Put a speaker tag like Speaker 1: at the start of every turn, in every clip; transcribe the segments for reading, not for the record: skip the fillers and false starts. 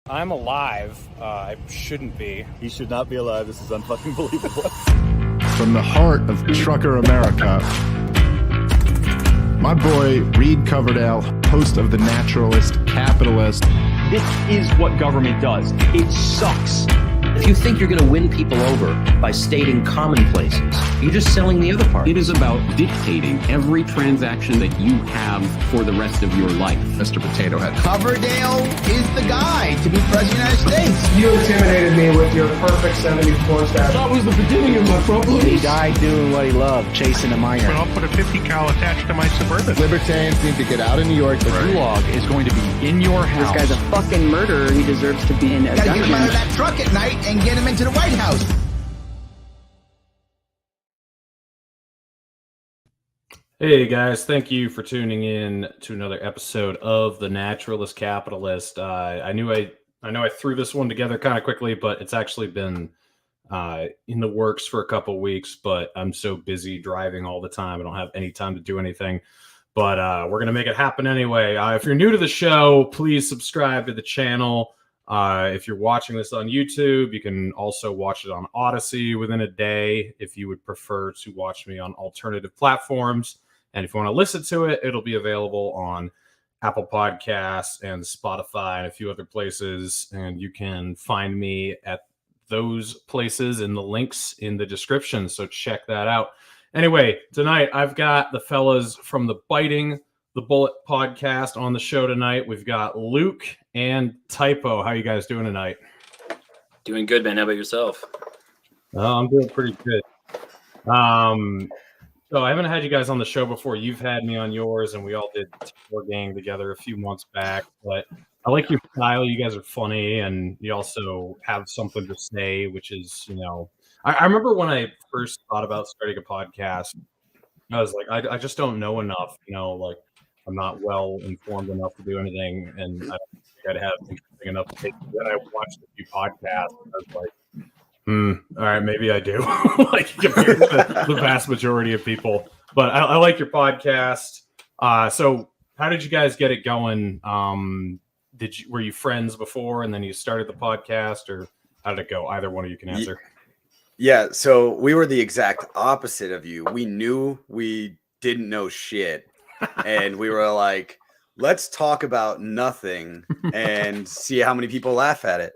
Speaker 1: I'm alive. I shouldn't be.
Speaker 2: He should not be alive. This is unfucking believable.
Speaker 3: From the heart of trucker America, my boy Reed Coverdale, host of The Naturalist Capitalist.
Speaker 4: This is what government does. It sucks.
Speaker 5: If you think you're going to win people over by stating commonplaces, you're just selling the other part.
Speaker 4: It is about dictating every transaction that you have for the rest of your life.
Speaker 3: Mr. Potato Head.
Speaker 6: Coverdale is the guy to be president of the United States.
Speaker 7: You intimidated me with your perfect 74 stat.
Speaker 4: That was the beginning of my problems.
Speaker 8: He died doing what he loved, chasing a minor.
Speaker 9: But I'll put a 50 cal attached to my Suburban.
Speaker 3: Libertarians need to get out of New York.
Speaker 4: The gulag is going to be in your house.
Speaker 10: This guy's a fucking murderer. He deserves to be in a
Speaker 6: Gotta get him out
Speaker 10: dungeon.
Speaker 6: of that truck at night and get him into the White House.
Speaker 11: Hey guys, thank you for tuning in to another episode of The Naturalist Capitalist. I know I threw this one together kind of quickly, but it's actually been in the works for a couple weeks, but I'm so busy driving all the time. I don't have any time to do anything, but we're going to make it happen anyway. If you're new to the show, please subscribe to the channel. If you're watching this on YouTube, you can also watch it on Odyssey within a day if you would prefer to watch me on alternative platforms. And if you want to listen to it, it'll be available on Apple Podcasts and Spotify and a few other places. And you can find me at those places in the links in the description. So check that out. Anyway, tonight I've got the fellas from the Biting the Bullet podcast on the show tonight. We've got Luke and Typo. How you guys doing tonight?
Speaker 12: Doing good, man. How about yourself?
Speaker 11: I'm doing pretty good. So I haven't had you guys on the show before. You've had me on yours, and we all did War Gang together a few months back. But I like your style. You guys are funny, and you also have something to say, which is, I remember when I first thought about starting a podcast, I was like, I just don't know enough, like I'm not well informed enough to do anything, and I don't think I'd have interesting enough to take. Then I watched a few podcasts, and I was like, all right, maybe I do. Like compared to the vast majority of people. But I like your podcast. So how did you guys get it going? Were you friends before and then you started the podcast, or how did it go? Either one of you can answer.
Speaker 13: Yeah, so we were the exact opposite of you. We knew we didn't know shit. And we were like, let's talk about nothing and see how many people laugh at it.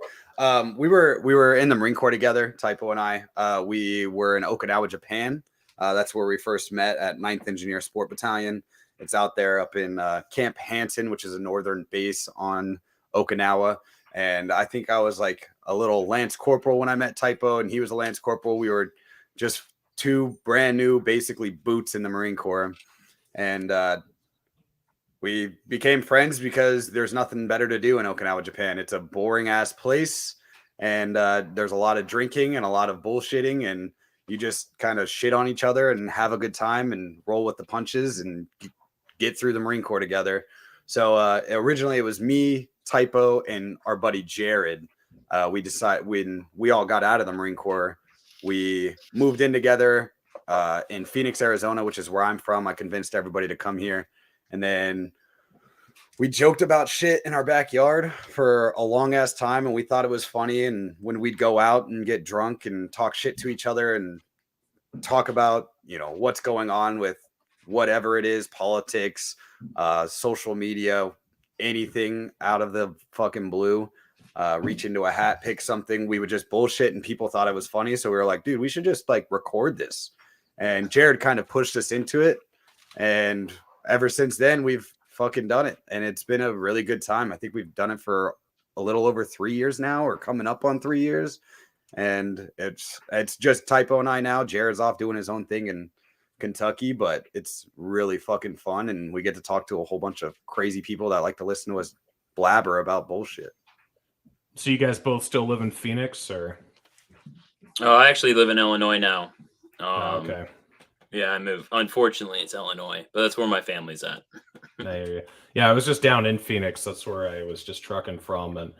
Speaker 13: We were in the Marine Corps together, Typo and I. We were in Okinawa, Japan. That's where we first met at 9th Engineer Sport Battalion. It's out there up in Camp Hansen, which is a northern base on Okinawa. And I think I was like a little Lance Corporal when I met Typo, and he was a Lance Corporal. We were just two brand new, basically boots in the Marine Corps. And we became friends because there's nothing better to do in Okinawa, Japan. It's a boring ass place, and there's a lot of drinking and a lot of bullshitting, and you just kind of shit on each other and have a good time and roll with the punches and get through the Marine Corps together. So originally it was me, Typo, and our buddy Jared. We decided when we all got out of the Marine Corps, we moved in together in Phoenix, Arizona, which is where I'm from. I convinced everybody to come here. And then we joked about shit in our backyard for a long ass time, and we thought it was funny. And when we'd go out and get drunk and talk shit to each other and talk about, what's going on with whatever it is, politics, social media, anything out of the fucking blue, reach into a hat, pick something, we would just bullshit, and people thought it was funny. So we were like, dude, we should just like record this. And Jared kind of pushed us into it. And ever since then, we've fucking done it. And it's been a really good time. I think we've done it for a little over 3 years now, or coming up on 3 years. And it's just Typo and I now. Jared's off doing his own thing in Kentucky, but it's really fucking fun. And we get to talk to a whole bunch of crazy people that like to listen to us blabber about bullshit.
Speaker 11: So you guys both still live in Phoenix, or?
Speaker 12: Oh, I actually live in Illinois now.
Speaker 11: Okay.
Speaker 12: Yeah, I moved. Unfortunately, it's Illinois, but that's where my family's at.
Speaker 11: Yeah, I was just down in Phoenix. That's where I was just trucking from. And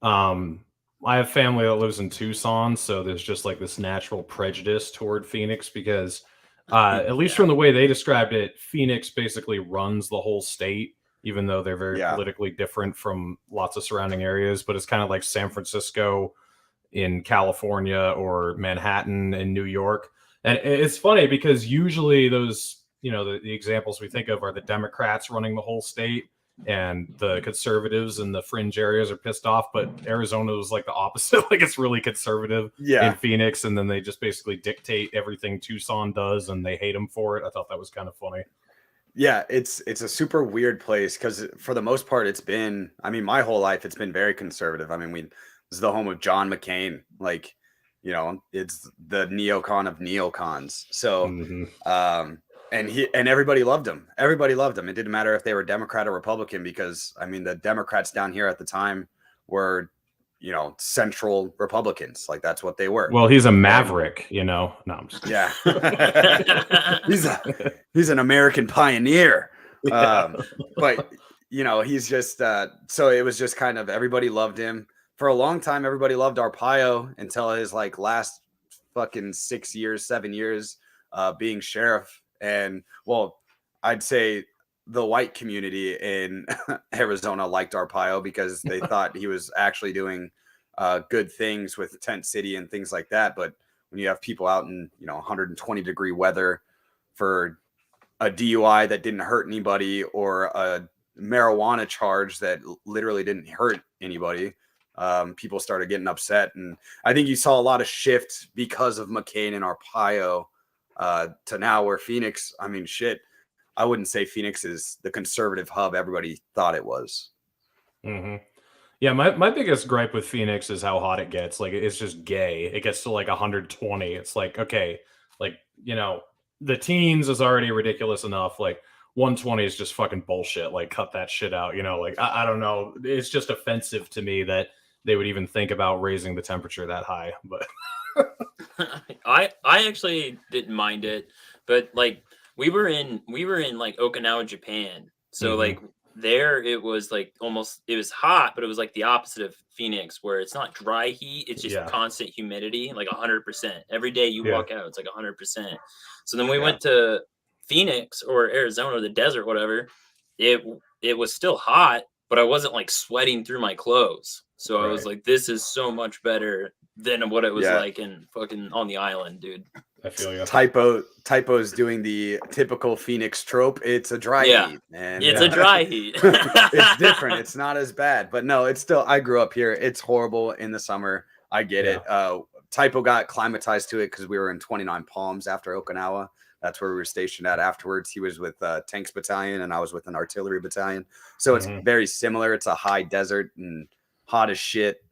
Speaker 11: I have family that lives in Tucson, so there's just like this natural prejudice toward Phoenix because at least from the way they described it, Phoenix basically runs the whole state. even though they're very politically different from lots of surrounding areas. But it's kind of like San Francisco in California or Manhattan in New York. And it's funny because usually those, the examples we think of are the Democrats running the whole state, and the conservatives in the fringe areas are pissed off. But Arizona was like the opposite. Like it's really conservative in Phoenix, and then they just basically dictate everything Tucson does, and they hate them for it. I thought that was kind of funny.
Speaker 13: Yeah, it's a super weird place because for the most part, it's been, I mean, my whole life, it's been very conservative. I mean, this is the home of John McCain. Like, it's the neocon of neocons. So, and everybody loved him. Everybody loved him. It didn't matter if they were Democrat or Republican, because I mean, the Democrats down here at the time were, central Republicans. Like that's what they were.
Speaker 11: Well, he's a maverick, No, I'm just
Speaker 13: kidding. Yeah. he's an American pioneer. But he's just so it was just kind of everybody loved him. For a long time, everybody loved Arpaio until his like last fucking 7 years being sheriff. And well, I'd say the white community in Arizona liked Arpaio because they thought he was actually doing good things with Tent City and things like that. But when you have people out in 120-degree weather for a DUI that didn't hurt anybody, or a marijuana charge that literally didn't hurt anybody, people started getting upset. And I think you saw a lot of shift because of McCain and Arpaio to now where Phoenix, I mean, shit, I wouldn't say Phoenix is the conservative hub everybody thought it was.
Speaker 11: Mm-hmm. Yeah, my biggest gripe with Phoenix is how hot it gets. Like, it's just gay. It gets to like 120. It's like, okay, like, the teens is already ridiculous enough. Like 120 is just fucking bullshit. Like, cut that shit out. Like, I don't know. It's just offensive to me that they would even think about raising the temperature that high. But
Speaker 12: I actually didn't mind it, but like we were in like Okinawa, Japan. So like there it was like it was hot, but it was like the opposite of Phoenix, where it's not dry heat, it's just constant humidity, like 100%. Every day you walk out, it's like 100%. So then we went to Phoenix or Arizona, the desert, whatever. It was still hot, but I wasn't like sweating through my clothes. So I was like, this is so much better than what it was like in fucking on the island, dude.
Speaker 11: I feel you.
Speaker 13: Typo's doing the typical Phoenix trope. It's a dry heat, and
Speaker 12: it's a dry heat.
Speaker 13: It's different. It's not as bad, but no, it's still. I grew up here. It's horrible in the summer. I get it. Typo got climatized to it because we were in 29 Palms after Okinawa. That's where we were stationed at afterwards. He was with Tanks Battalion, and I was with an artillery battalion. So it's very similar. It's a high desert and hot as shit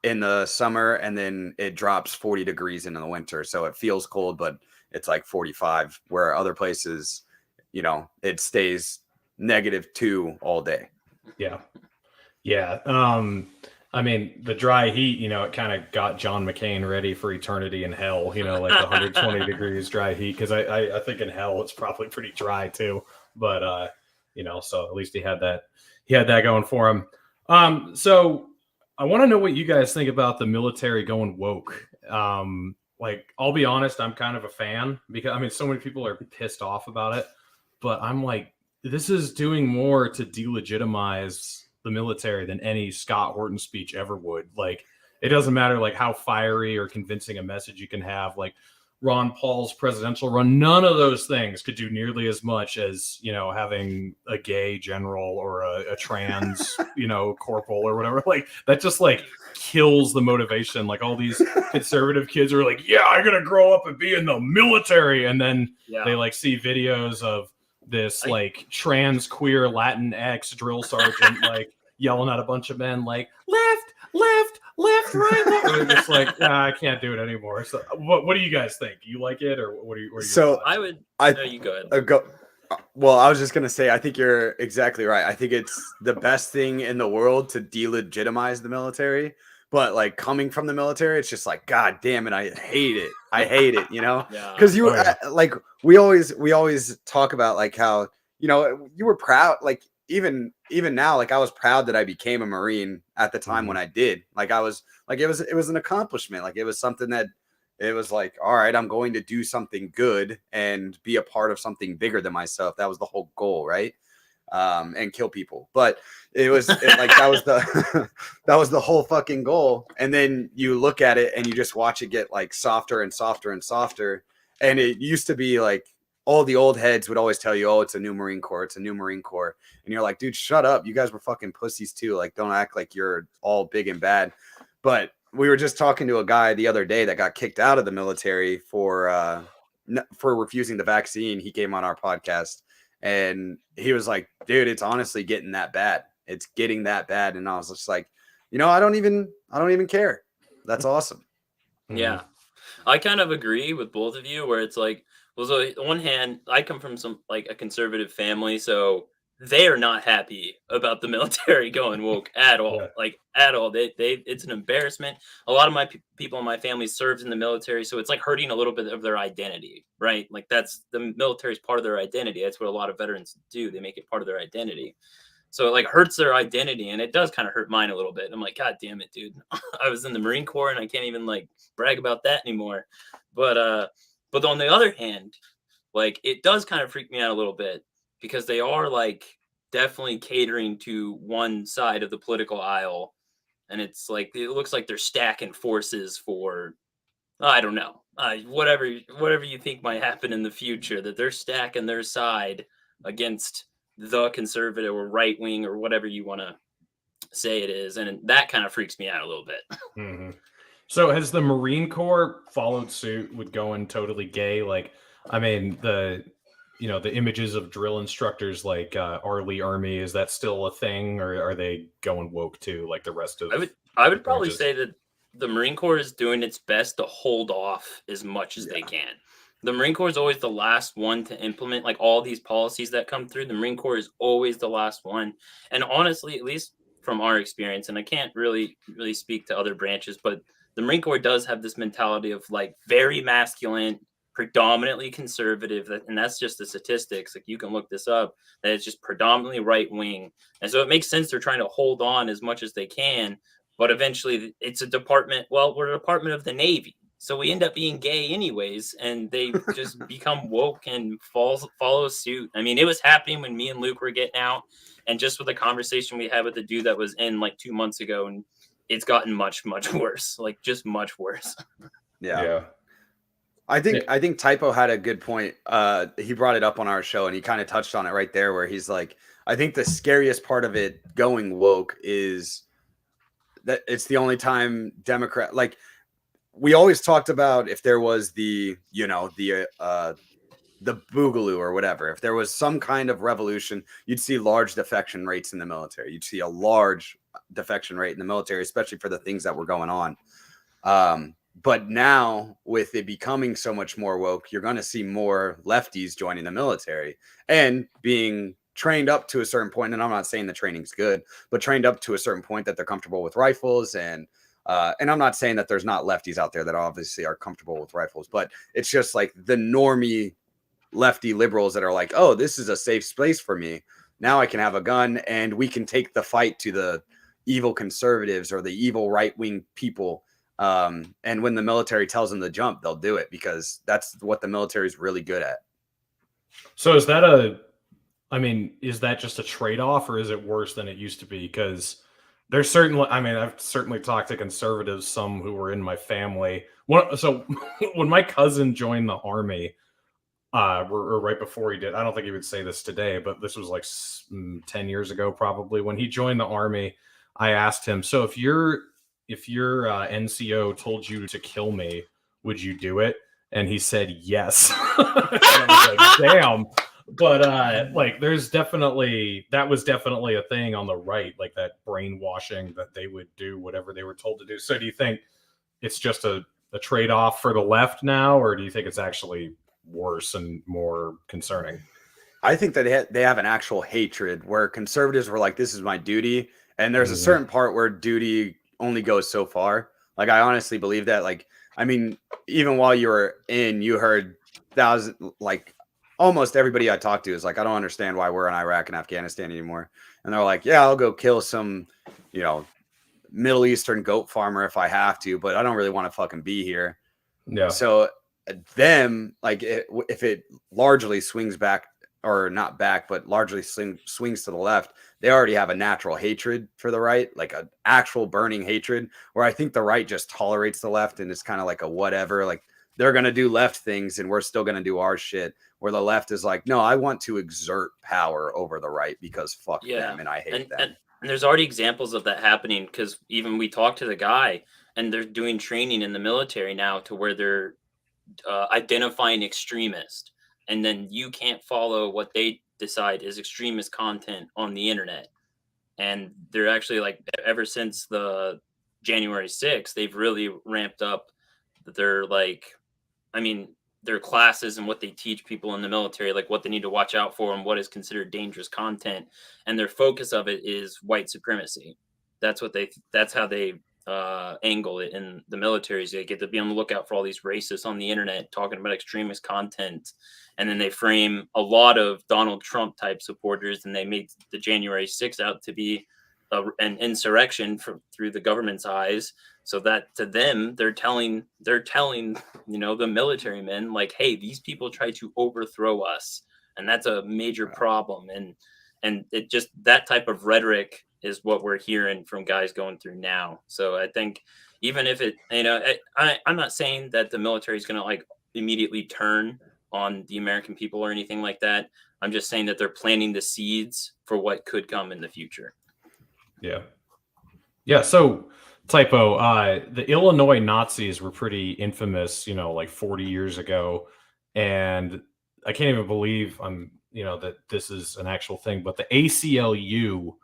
Speaker 13: in the summer, and then it drops 40 degrees in the winter. So it feels cold, but it's like 45, where other places, it stays -2 all day.
Speaker 11: Yeah. I mean, the dry heat, it kind of got John McCain ready for eternity in hell, like the 120 degrees dry heat. Because I think in hell it's probably pretty dry too. But so at least he had that going for him. So I want to know what you guys think about the military going woke. Like, I'll be honest, I'm kind of a fan, because I mean, so many people are pissed off about it, but I'm like, this is doing more to delegitimize the military than any Scott Horton speech ever would. Like, it doesn't matter like how fiery or convincing a message you can have. Like Ron Paul's presidential run, none of those things could do nearly as much as, having a gay general or a trans, corporal or whatever. Like, that just like kills the motivation. Like, all these conservative kids are like, yeah, I'm going to grow up and be in the military. And then they like see videos of this like trans queer Latinx drill sergeant, like yelling at a bunch of men, like left, right, left. And they're just like, I can't do it anymore. So what do you guys think? Do you like it, or what do you?
Speaker 13: So
Speaker 12: you go ahead.
Speaker 13: Well, I was just gonna say, I think you're exactly right. I think it's the best thing in the world to delegitimize the military. But like, coming from the military, it's just like, God damn it, I hate it. Because like we always talk about like how you were proud, like even now, like I was proud that I became a Marine at the time when I did. Like, I was like, it was an accomplishment. Like, it was something that it was like, all right, I'm going to do something good and be a part of something bigger than myself. That was the whole goal, right? and kill people. But that was the that was the whole fucking goal. And then you look at it and you just watch it get like softer and softer and softer. And it used to be like all the old heads would always tell you, oh, it's a new Marine Corps, it's a new Marine Corps. And you're like, dude, shut up. You guys were fucking pussies too. Like, don't act like you're all big and bad. But we were just talking to a guy the other day that got kicked out of the military for refusing the vaccine. He came on our podcast and he was like, dude, it's honestly getting that bad. It's getting that bad. And I was just like, I don't even care. That's awesome.
Speaker 12: Yeah. I kind of agree with both of you where it's like, well, so on one hand, I come from a conservative family, so they are not happy about the military going woke at all. Yeah. Like at all. It's an embarrassment. A lot of my people in my family served in the military, so it's like hurting a little bit of their identity, right? Like that's the military is part of their identity. That's what a lot of veterans do. They make it part of their identity. So it like hurts their identity, and it does kind of hurt mine a little bit. I'm like, God damn it, dude. I was in the Marine Corps and I can't even like brag about that anymore. But on the other hand, like it does kind of freak me out a little bit because they are like definitely catering to one side of the political aisle. And it's like, it looks like they're stacking forces for, I don't know, whatever you think might happen in the future, that they're stacking their side against the conservative or right wing or whatever you want to say it is. And that kind of freaks me out a little bit.
Speaker 11: Mm-hmm. So has the Marine Corps followed suit with going totally gay? Like, I mean, the images of drill instructors like Arlie Army, is that still a thing, or are they going woke too, like the rest of?
Speaker 12: I would probably say that the Marine Corps is doing its best to hold off as much as they can. The Marine Corps is always the last one to implement like all these policies that come through. The Marine Corps is always the last one. And honestly, at least from our experience, and I can't really speak to other branches, but the Marine Corps does have this mentality of like very masculine, predominantly conservative, and that's just the statistics. Like you can look this up, that it's just predominantly right wing. And so it makes sense they're trying to hold on as much as they can, but eventually it's a department. Well, we're a department of the Navy. So we end up being gay anyways, and they just become woke and follow suit. I mean, it was happening when me and Luke were getting out, and just with the conversation we had with the dude that was in like 2 months ago, and it's gotten much, much worse, like just much worse.
Speaker 13: Yeah. I think Typo had a good point. He brought it up on our show and he kind of touched on it right there where he's like, I think the scariest part of it going woke is that it's the only time Democrat, like we always talked about if there was the boogaloo or whatever, if there was some kind of revolution, you'd see large defection rates in the military. You'd see a large defection rate in the military, especially for the things that were going on. But now with it becoming so much more woke, you're going to see more lefties joining the military and being trained up to a certain point. And I'm not saying the training's good, but trained up to a certain point that they're comfortable with rifles. And I'm not saying that there's not lefties out there that obviously are comfortable with rifles, but it's just like the normie lefty liberals that are like, oh, this is a safe space for me. Now I can have a gun and we can take the fight to the evil conservatives or the evil right-wing people. And when the military tells them to jump, they'll do it because that's what the military is really good at.
Speaker 11: So is that is that just a trade-off or is it worse than it used to be? Because there's certainly, I've certainly talked to conservatives, some who were in my family. So when my cousin joined the Army, or right before he did, I don't think he would say this today, but this was like 10 years ago, probably. When he joined the Army, I asked him, so if your NCO told you to kill me, would you do it? And he said yes. And I was like, damn. But like, that was definitely a thing on the right, like that brainwashing that they would do whatever they were told to do. So do you think it's just a trade-off for the left now, or do you think it's actually worse and more concerning?
Speaker 13: I think that they have an actual hatred where conservatives were like, this is my duty. And there's a certain part where duty only goes so far. Like, I honestly believe that. Like, even while you were in, you heard almost everybody I talked to is like, I don't understand why we're in Iraq and Afghanistan anymore. And they're like, yeah, I'll go kill some, Middle Eastern goat farmer if I have to, but I don't really want to fucking be here.
Speaker 11: Yeah.
Speaker 13: So them, like, if it largely swings back or not back, but largely swings to the left, they already have a natural hatred for the right, like an actual burning hatred, where I think the right just tolerates the left and it's kind of like a whatever, like they're going to do left things and we're still going to do our shit, where the left is like, no, I want to exert power over the right because fuck them and I hate them.
Speaker 12: And there's already examples of that happening, because even we talked to the guy and they're doing training in the military now to where they're identifying extremist, and then you can't follow what they decide is extremist content on the internet. And they're actually like, ever since the January 6th, they've really ramped up their their classes and what they teach people in the military, like what they need to watch out for and what is considered dangerous content. And their focus of it is white supremacy. That's how they angle it in the military. Is they get to be on the lookout for all these racists on the internet talking about extremist content. And then they frame a lot of Donald Trump type supporters, and they made the January 6th out to be an insurrection through the government's eyes. So that to them, they're telling the military men, like, hey, these people try to overthrow us, and that's a major problem. And it just, that type of rhetoric is what we're hearing from guys going through now. So I think even if it, I'm not saying that the military is going to like immediately turn on the American people or anything like that. I'm just saying that they're planting the seeds for what could come in the future.
Speaker 11: Yeah. So Typo, the Illinois Nazis were pretty infamous, like 40 years ago. And I can't even believe that this is an actual thing, but the ACLU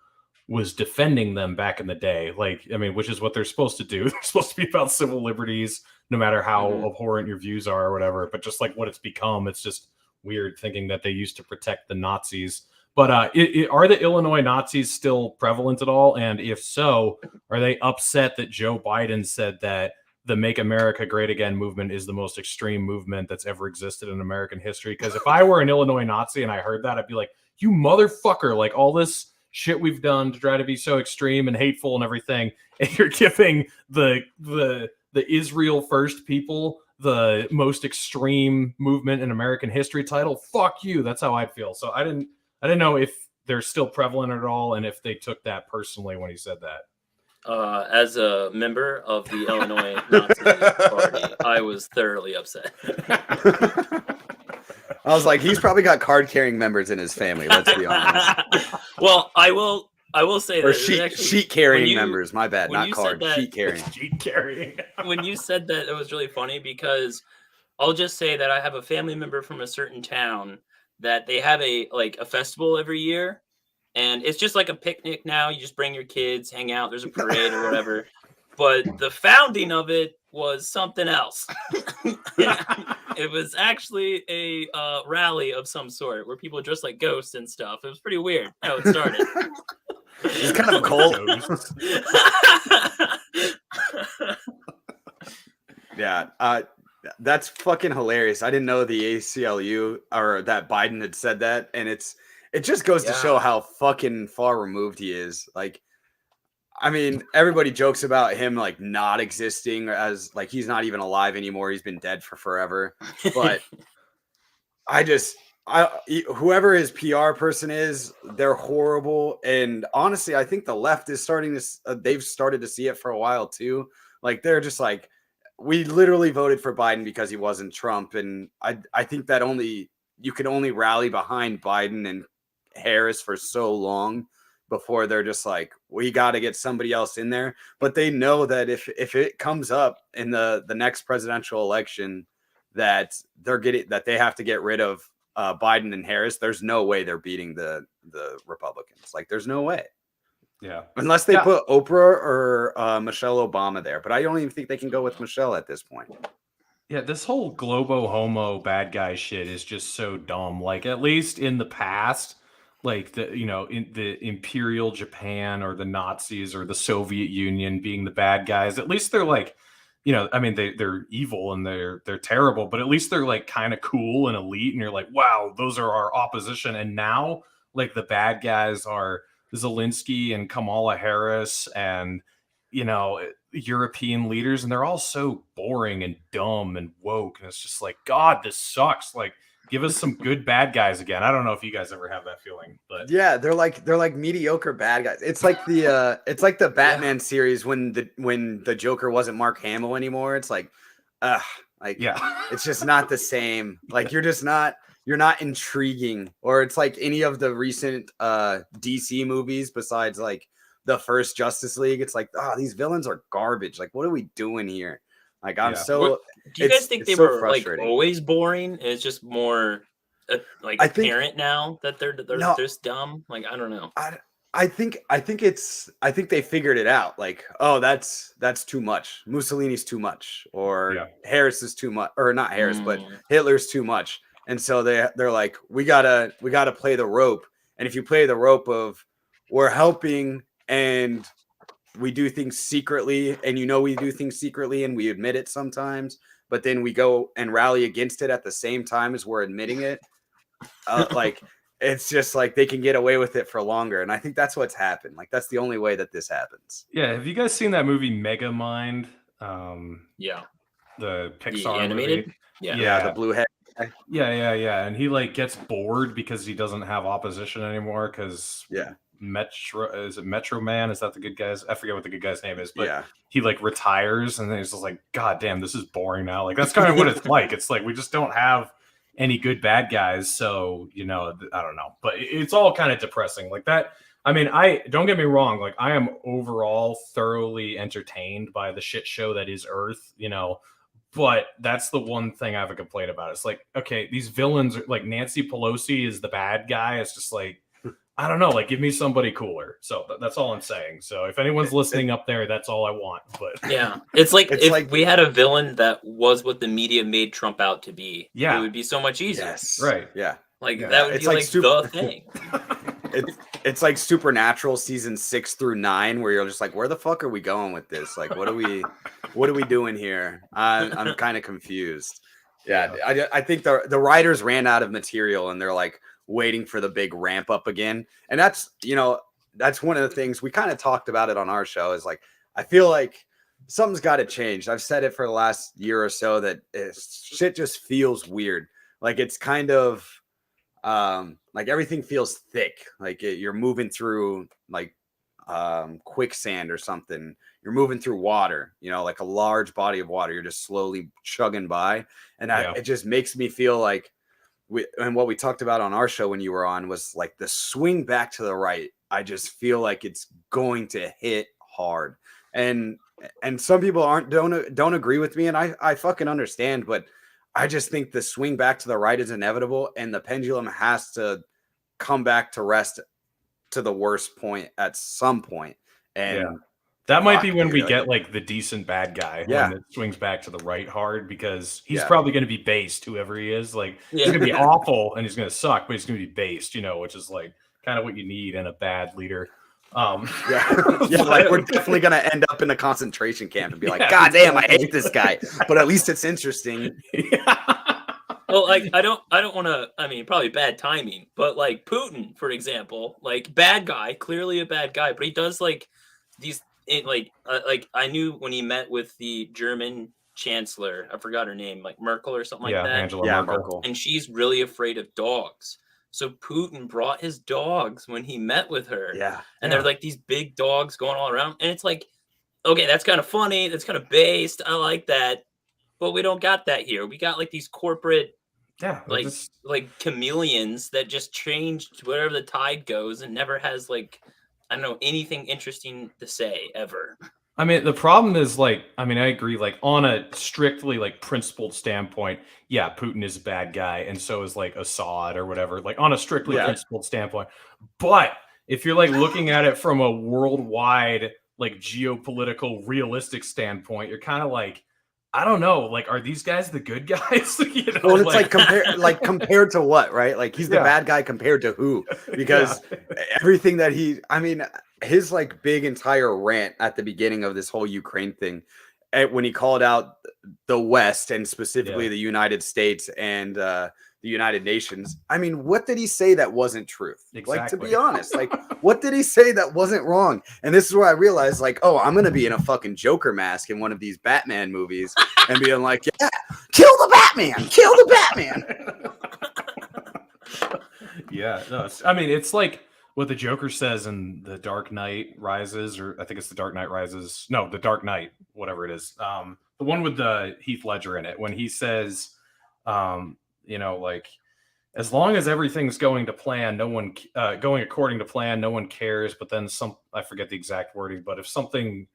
Speaker 11: was defending them back in the day. Which is what they're supposed to do. They're supposed to be about civil liberties, no matter how abhorrent your views are or whatever. But just like what it's become, it's just weird thinking that they used to protect the Nazis. But are the Illinois Nazis still prevalent at all? And if so, are they upset that Joe Biden said that the Make America Great Again movement is the most extreme movement that's ever existed in American history? Because if I were an Illinois Nazi and I heard that, I'd be like, you motherfucker, like all this shit we've done to try to be so extreme and hateful and everything, and you're giving the Israel First people the most extreme movement in American history title. Fuck you. That's how I'd feel. So I didn't know if they're still prevalent at all and if they took that personally when he said that.
Speaker 12: As a member of the Illinois Nazi Party, I was thoroughly upset.
Speaker 13: I was like, he's probably got card-carrying members in his family, let's be honest.
Speaker 12: Well, I will say
Speaker 13: or
Speaker 12: that
Speaker 13: sheet-carrying members, my bad, not card, sheet-carrying.
Speaker 11: Sheet-carrying.
Speaker 12: When you said that, it was really funny, because I'll just say that I have a family member from a certain town that they have a festival every year, and it's just like a picnic now. You just bring your kids, hang out, there's a parade or whatever. But the founding of it was something else. It was actually a rally of some sort where people dressed like ghosts and stuff. It was pretty weird how it started.
Speaker 13: It's kind of cold. Yeah. That's fucking hilarious. I didn't know the ACLU or that Biden had said that. And it just goes to show how fucking far removed he is. Like, I mean, everybody jokes about him like not existing, as like he's not even alive anymore. He's been dead for forever. But whoever his PR person is, they're horrible. And honestly, I think the left is starting to, they've started to see it for a while too. Like, they're just like, we literally voted for Biden because he wasn't Trump. And I think that you can only rally behind Biden and Harris for so long before they're just like, we got to get somebody else in there. But they know that if it comes up in the next presidential election that they have to get rid of Biden and Harris, there's no way they're beating the Republicans. Like, there's no way.
Speaker 11: Yeah.
Speaker 13: Unless they put Oprah or Michelle Obama there. But I don't even think they can go with Michelle at this point.
Speaker 11: Yeah, this whole globo homo bad guy shit is just so dumb. Like, at least in the past, like in the Imperial Japan or the Nazis or the Soviet Union being the bad guys, at least they're like, I mean, they're evil and they're terrible, but at least they're like kind of cool and elite. And you're like, wow, those are our opposition. And now, like, the bad guys are Zelensky and Kamala Harris and, European leaders. And they're all so boring and dumb and woke. And it's just like, God, this sucks. Like, Give us some good bad guys again. I don't know if you guys ever have that feeling, but
Speaker 13: yeah, they're like mediocre bad guys. It's like the Batman series when the Joker wasn't Mark Hamill anymore. It's like, it's just not the same. Like you're not intriguing, or it's like any of the recent DC movies besides like the first Justice League. It's like, these villains are garbage. Like, what are we doing here? Like, do
Speaker 12: you guys think they were like always boring? And it's just more apparent now that they're just dumb. Like, I don't know.
Speaker 13: I think they figured it out. Like, oh, that's too much. Mussolini's too much, or Harris is too much, or not Harris, but Hitler's too much. And so they're like, we gotta play the rope. And if you play the rope of we're helping and we do things secretly, and we do things secretly and we admit it sometimes, but then we go and rally against it at the same time as we're admitting it. Like, it's just like they can get away with it for longer. And I think that's what's happened. Like, that's the only way that this happens.
Speaker 11: Yeah. Have you guys seen that movie Megamind? The Pixar
Speaker 12: animated
Speaker 11: movie.
Speaker 13: Yeah, the blue head.
Speaker 11: Yeah. And he like gets bored because he doesn't have opposition anymore. Because Metro Man? Is that the good guys? I forget what the good guy's name is, but he like retires, and then he's just like, God damn, this is boring now. Like that's kind of what it's like. It's like we just don't have any good bad guys, so I don't know, but it's all kind of depressing like that. I mean, I don't get me wrong, like I am overall thoroughly entertained by the shit show that is Earth, but that's the one thing I have a complaint about. It's like, okay, these villains are like Nancy Pelosi is the bad guy. It's just like, I don't know, like give me somebody cooler. So that's all I'm saying. So if anyone's listening up there, that's all I want. But
Speaker 12: yeah, it's like if we had a villain that was what the media made Trump out to be, it would be so much easier.
Speaker 13: Yes.
Speaker 11: Right.
Speaker 13: Yeah.
Speaker 12: Like that would be like the thing.
Speaker 13: It's like Supernatural season 6 through 9, where you're just like, where the fuck are we going with this? Like, what are we doing here? I'm kind of confused. Yeah. I think the writers ran out of material, and they're like waiting for the big ramp up again. And that's one of the things we kind of talked about it on our show, is like, I feel like something's got to change. I've said it for the last year or so that shit just feels weird. Like it's kind of like everything feels thick. Like you're moving through like quicksand or something. You're moving through water, like a large body of water. You're just slowly chugging by. And it just makes me feel like and what we talked about on our show when you were on was like the swing back to the right. I just feel like it's going to hit hard. And some people don't agree with me, and I fucking understand, but I just think the swing back to the right is inevitable, and the pendulum has to come back to rest to the worst point at some point. And
Speaker 11: that might be when we get like the decent bad guy when it swings back to the right hard, because he's probably going to be based, whoever he is. Like he's going to be awful and he's going to suck, but he's going to be based, which is like kind of what you need in a bad leader.
Speaker 13: Like we're definitely going to end up in a concentration camp and be like, God damn, I hate this guy, but at least it's interesting.
Speaker 12: Well, like I don't want to. I mean, probably bad timing, but like Putin, for example, like bad guy, clearly a bad guy, but he does like these. Like I knew when he met with the German chancellor, I forgot her name, like Merkel or something like that.
Speaker 11: Angela Merkel.
Speaker 12: And she's really afraid of dogs. So Putin brought his dogs when he met with her. And they're like these big dogs going all around. And it's like, okay, that's kind of funny. That's kind of based. I like that. But we don't got that here. We got like these corporate, like chameleons that just change wherever the tide goes and never has like, I don't know, anything interesting to say ever.
Speaker 11: I mean, the problem is like, I mean, I agree, like on a strictly like principled standpoint, Putin is a bad guy. And so is like Assad or whatever, like on a strictly principled standpoint. But if you're like looking at it from a worldwide, like geopolitical, realistic standpoint, you're kind of like, I don't know, like, are these guys the good guys?
Speaker 13: Well, it's like compared to what, right? Like he's the bad guy compared to who? Because everything that his like big entire rant at the beginning of this whole Ukraine thing, when he called out the West and specifically the United States and the United Nations. I mean, what did he say that wasn't truth?
Speaker 11: Exactly.
Speaker 13: Like, to be honest, like, what did he say that wasn't wrong? And this is where I realized, like, oh, I'm going to be in a fucking Joker mask in one of these Batman movies and being like, yeah, kill the Batman, kill the Batman.
Speaker 11: Yeah, no, I mean, it's like what the Joker says in The Dark Knight Rises, or I think it's The Dark Knight Rises. No, The Dark Knight, whatever it is. The one with the Heath Ledger in it, when he says, like, as long as everything's going to plan, no one going according to plan, no one cares. But then I forget the exact wording, but if something,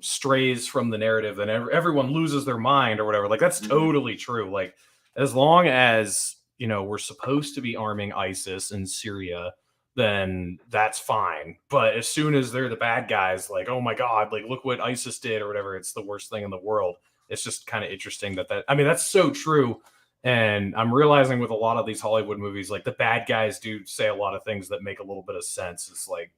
Speaker 11: strays from the narrative, then everyone loses their mind or whatever. Like, that's totally true. Like, as long as, we're supposed to be arming ISIS in Syria, then that's fine. But as soon as they're the bad guys, like, oh my God, like, look what ISIS did or whatever, it's the worst thing in the world. It's just kind of interesting that's so true. And I'm realizing with a lot of these Hollywood movies, like, the bad guys do say a lot of things that make a little bit of sense. It's like,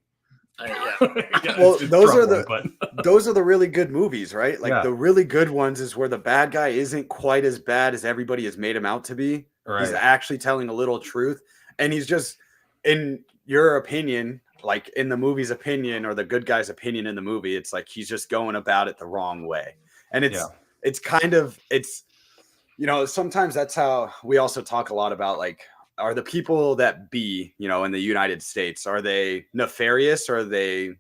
Speaker 13: well, those are the really good movies, right? Like, the really good ones is where the bad guy isn't quite as bad as everybody has made him out to be. Right. He's actually telling a little truth, and he's just, in your opinion, like in the movie's opinion or the good guy's opinion in the movie, it's like he's just going about it the wrong way. And it's kind of, sometimes that's how we also talk a lot about, like, are the people that be, in the United States, are they nefarious? Or are they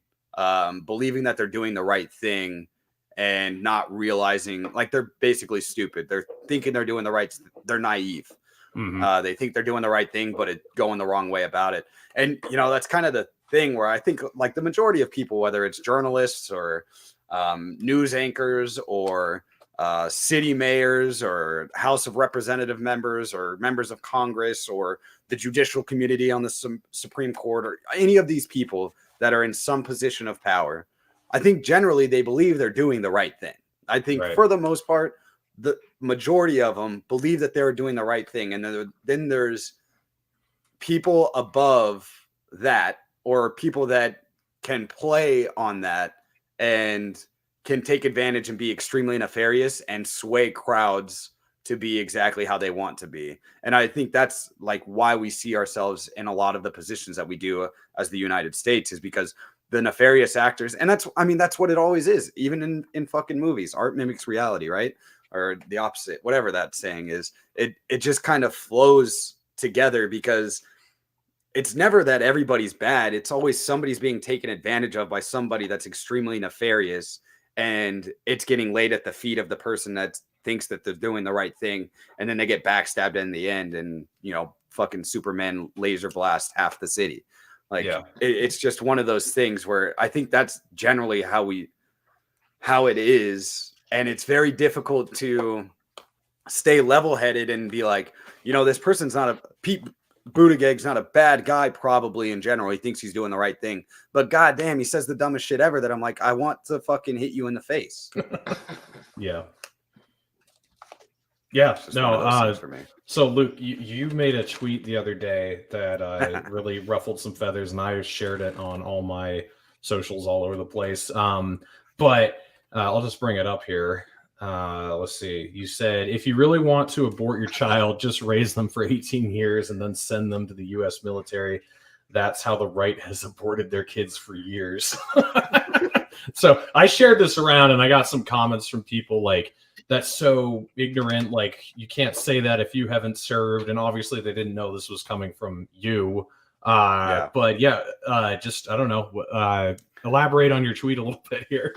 Speaker 13: believing that they're doing the right thing and not realizing, like, they're basically stupid. They're thinking they're doing the right, they're naive. Mm-hmm. They think they're doing the right thing, but it's going the wrong way about it. And, that's kind of the thing where I think, like, the majority of people, whether it's journalists or news anchors or city mayors or House of Representative members or members of Congress or the judicial community on the Supreme Court, or any of these people that are in some position of power, I think generally they believe they're doing the right thing. I think for the most part, the majority of them believe that they're doing the right thing. And then there's people above that, or people that can play on that and can take advantage and be extremely nefarious and sway crowds to be exactly how they want to be. And I think that's, like, why we see ourselves in a lot of the positions that we do as the United States, is because the nefarious actors, and that's what it always is, even in fucking movies. Art mimics reality, right? Or the opposite, whatever that saying is. It just kind of flows together, because it's never that everybody's bad. It's always somebody's being taken advantage of by somebody that's extremely nefarious, and it's getting laid at the feet of the person that thinks that they're doing the right thing, and then they get backstabbed in the end, and fucking Superman laser blast half the city. Like, it's just one of those things where I think that's generally how it is, and it's very difficult to stay level-headed and be like, this person's not Pete Buttigieg's not a bad guy, probably, in general. He thinks he's doing the right thing, but goddamn, he says the dumbest shit ever that I'm like, I want to fucking hit you in the face.
Speaker 11: Yeah. No. For me. So Luke, you made a tweet the other day that really ruffled some feathers, and I shared it on all my socials all over the place. But I'll just bring it up here. Let's see. You said, if you really want to abort your child, just raise them for 18 years and then send them to the U.S. military. That's how the right has aborted their kids for years. So I shared this around, and I got some comments from people like, that's so ignorant. Like, you can't say that if you haven't served. And obviously they didn't know this was coming from you. But just, I don't know. Elaborate on your tweet a little bit here.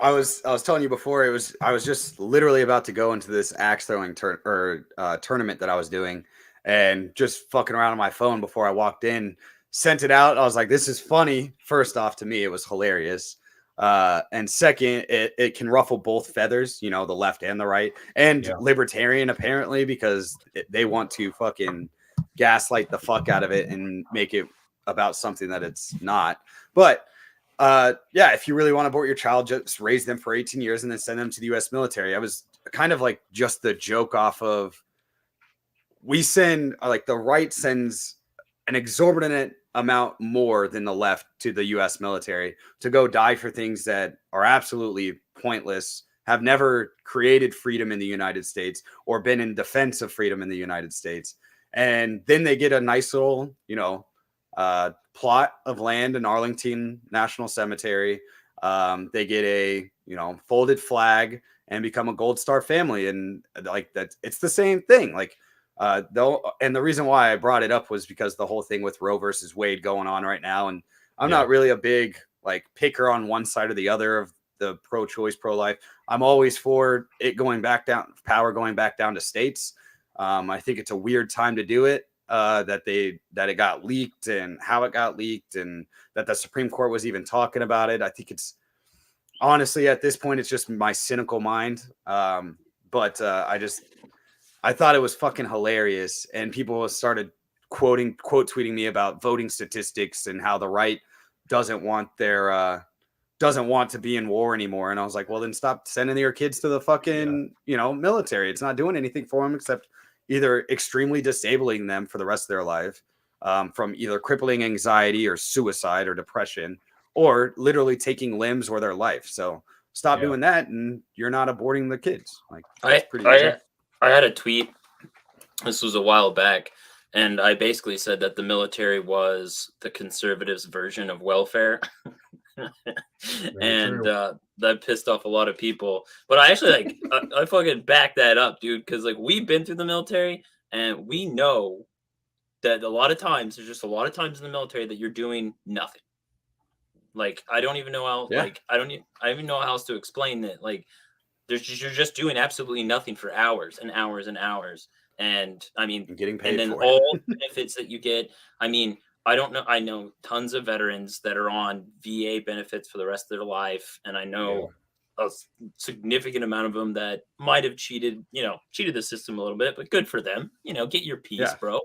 Speaker 13: I was telling you before, I was just literally about to go into this axe throwing tournament that I was doing, and just fucking around on my phone before I walked in, sent it out. I was like, this is funny. First off, to me, it was hilarious. And second, it can ruffle both feathers, the left and the right, and libertarian, apparently, because they want to fucking gaslight the fuck out of it and make it about something that it's not. But if you really want to abort your child, just raise them for 18 years and then send them to the U.S. military. I was kind of like just the joke off of, the right sends an exorbitant amount more than the left to the U.S. military to go die for things that are absolutely pointless, have never created freedom in the United States or been in defense of freedom in the United States. And then they get a nice little, plot of land in Arlington National Cemetery. They get a, folded flag and become a Gold Star family. And like that, it's the same thing. Like, And the reason why I brought it up was because the whole thing with Roe versus Wade going on right now, and I'm not really a big like picker on one side or the other of the pro-choice, pro-life. I'm always for it going back down, power going back down to states. I think it's a weird time to do it. That it got leaked and how it got leaked, and that the Supreme Court was even talking about it. I think it's honestly at this point it's just my cynical mind. But I thought it was fucking hilarious, and people started quote tweeting me about voting statistics and how the right doesn't want to be in war anymore. And I was like, well, then stop sending your kids to the fucking military. It's not doing anything for them except either extremely disabling them for the rest of their life, from either crippling anxiety or suicide or depression, or literally taking limbs or their life. So stop doing that, and you're not aborting the kids. Like, that's pretty legit.
Speaker 12: I had a tweet. This was a while back, and I basically said that the military was the conservatives' version of welfare. And that pissed off a lot of people. But I actually I fucking back that up, dude, because like we've been through the military, and we know that a lot of times there's just a lot of times in the military that you're doing nothing. Like I don't even know how. Like I don't even know how else to explain it. Like you're just doing absolutely nothing for hours and hours and hours. And I mean,
Speaker 13: getting paid,
Speaker 12: and then
Speaker 13: for
Speaker 12: all the benefits that you get. I mean, I don't know. I know tons of veterans that are on VA benefits for the rest of their life. And I know a significant amount of them that might have cheated the system a little bit, but good for them. Get your piece, bro.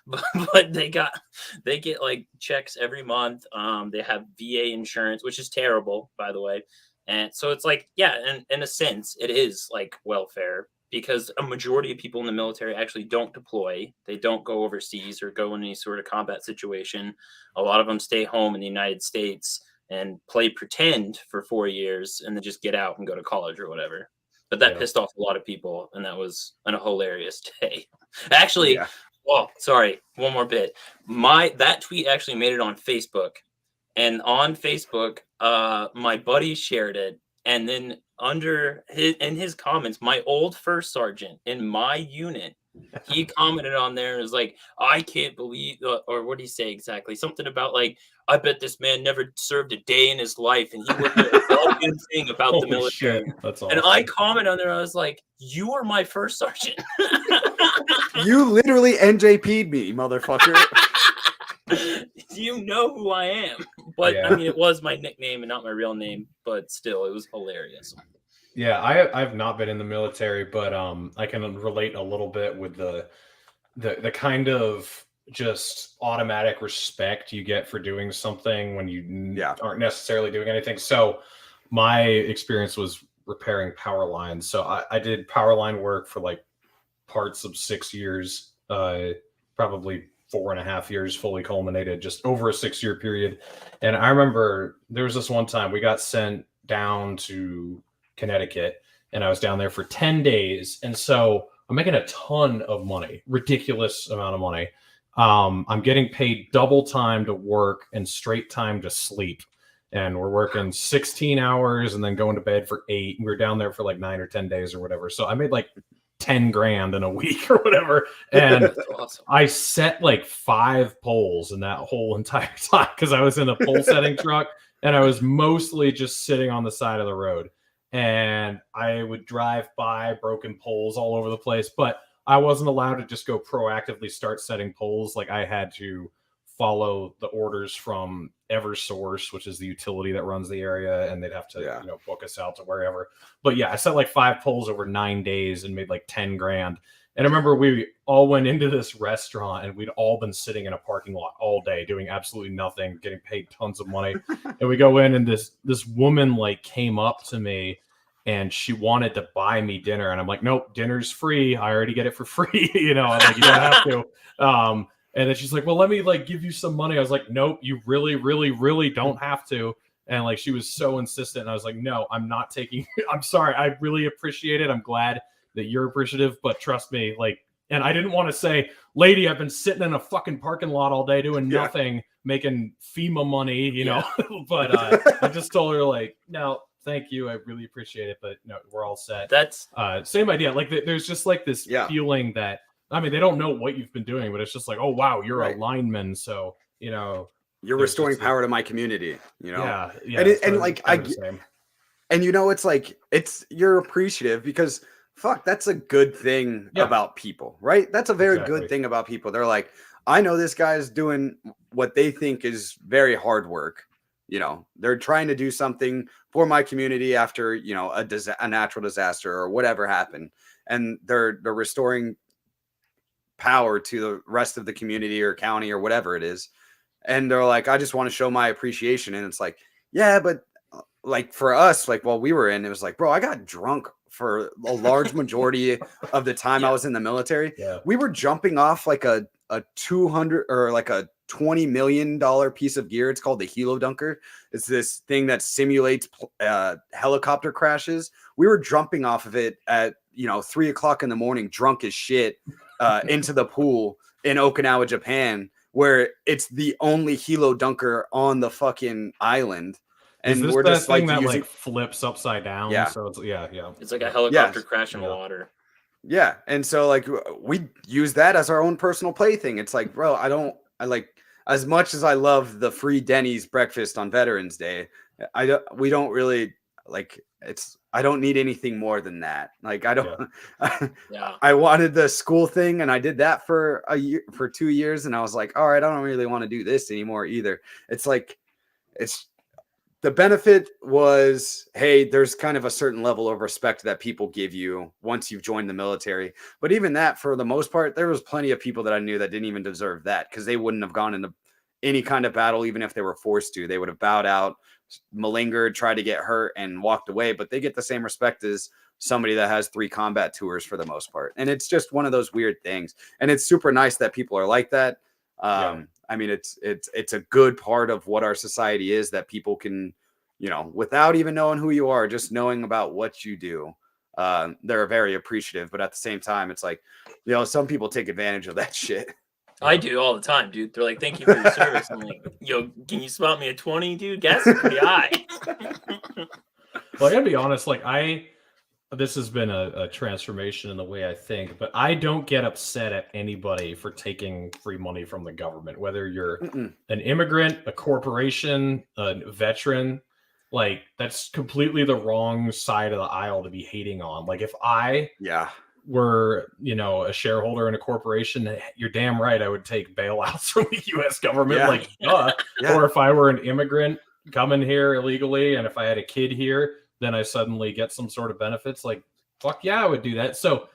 Speaker 12: But they get like checks every month. They have VA insurance, which is terrible, by the way. And so it's like, and in a sense, it is like welfare, because a majority of people in the military actually don't deploy. They don't go overseas or go in any sort of combat situation. A lot of them stay home in the United States and play pretend for 4 years and then just get out and go to college or whatever. But that pissed off a lot of people, and that was a hilarious day. Actually, sorry, one more bit. That tweet actually made it on Facebook. And on Facebook, my buddy shared it. And then under his comments, my old first sergeant in my unit, he commented on there and was like, I can't believe, or what did he say exactly? Something about like, I bet this man never served a day in his life, and he wouldn't know one good thing about the military.
Speaker 11: That's awesome.
Speaker 12: And I commented on there, I was like, you are my first sergeant.
Speaker 13: You literally NJP'd me, motherfucker.
Speaker 12: You know who I am. But I mean, it was my nickname and not my real name, but still, it was hilarious.
Speaker 11: Yeah, I've not been in the military, but I can relate a little bit with the kind of just automatic respect you get for doing something when you aren't necessarily doing anything. So my experience was repairing power lines. So I did power line work for like parts of 6 years, probably 4.5 years fully culminated, just over a 6-year period. And I remember there was this one time we got sent down to Connecticut, and I was down there for 10 days. And so I'm making a ton of money, ridiculous amount of money. I'm getting paid double time to work and straight time to sleep. And we're working 16 hours and then going to bed for 8. We were down there for like 9 or 10 days or whatever. So I made like 10 grand in a week or whatever. And
Speaker 12: awesome.
Speaker 11: I set like 5 poles in that whole entire time because I was in a pole setting truck, and I was mostly just sitting on the side of the road. And I would drive by broken poles all over the place, but I wasn't allowed to just go proactively start setting poles. Like I had to follow the orders from Eversource, which is the utility that runs the area, and they'd have to book us out to wherever. But yeah, I set like 5 poles over 9 days and made like 10 grand. And I remember we all went into this restaurant, and we'd all been sitting in a parking lot all day doing absolutely nothing, getting paid tons of money. And we go in, and this woman like came up to me, and she wanted to buy me dinner, and I'm like, nope, dinner's free. I already get it for free. I'm like, you don't have to. And then she's like, well, let me like give you some money. I was like, nope, you really, really, really don't have to. And like, she was so insistent. And I was like, no, I'm not taking, I'm sorry. I really appreciate it. I'm glad that you're appreciative, but trust me, like, and I didn't want to say, lady, I've been sitting in a fucking parking lot all day doing nothing, making FEMA money, but I just told her like, no, thank you. I really appreciate it. But no, we're all set.
Speaker 12: That's
Speaker 11: same idea. Like there's just like this feeling that I mean, they don't know what you've been doing, but it's just like, oh wow, you're
Speaker 13: Right.
Speaker 11: a lineman, so
Speaker 13: you're restoring power to my community.
Speaker 11: Yeah.
Speaker 13: And like and it's like you're appreciative because fuck, that's a good thing about people, right? That's a very good thing about people. They're like, I know this guy's doing what they think is very hard work. They're trying to do something for my community after, a natural disaster or whatever happened. And they're restoring power to the rest of the community or county or whatever it is. And they're like, I just want to show my appreciation. And it's like, yeah, but like for us, like while we were in, it was like, bro, I got drunk for a large majority of the time I was in the military. We were jumping off like a 200 or like a $20 million piece of gear. It's called the Helo Dunker. It's this thing that simulates helicopter crashes. We were jumping off of it at 3 o'clock in the morning, drunk as shit, into the pool in Okinawa, Japan, where it's the only Helo Dunker on the fucking island.
Speaker 11: And we're just like using... flips upside down.
Speaker 13: Yeah.
Speaker 11: So it's
Speaker 12: it's like a helicopter crash in the water.
Speaker 13: Yeah. And so like we use that as our own personal plaything. It's like, bro, I like, as much as I love the free Denny's breakfast on Veterans Day, we don't really like I don't need anything more than that. Like I don't, I wanted the school thing and I did that for a year, for 2 years. And I was like, all right, I don't really want to do this anymore either. It's like, the benefit was, hey, there's kind of a certain level of respect that people give you once you've joined the military. But even that, for the most part, there was plenty of people that I knew that didn't even deserve that because they wouldn't have gone into any kind of battle, even if they were forced to. They would have bowed out, malingered, tried to get hurt, and walked away. But they get the same respect as somebody that has 3 combat tours for the most part. And it's just one of those weird things. And it's super nice that people are like that. I mean, it's a good part of what our society is, that people can, without even knowing who you are, just knowing about what you do, they're very appreciative. But at the same time, it's like, some people take advantage of that shit.
Speaker 12: I do all the time, dude. They're like, thank you for your service. I'm like, yo, can you spot me a 20, dude? Gas is pretty high.
Speaker 11: Well, I gotta be honest, like this has been a transformation in the way I think, but I don't get upset at anybody for taking free money from the government, whether you're an immigrant, a corporation, a veteran. Like, that's completely the wrong side of the aisle to be hating on. Like, if I were, a shareholder in a corporation, you're damn right I would take bailouts from the U.S. government. Like, or if I were an immigrant coming here illegally, and if I had a kid here, then I suddenly get some sort of benefits. Like, fuck yeah, I would do that. So,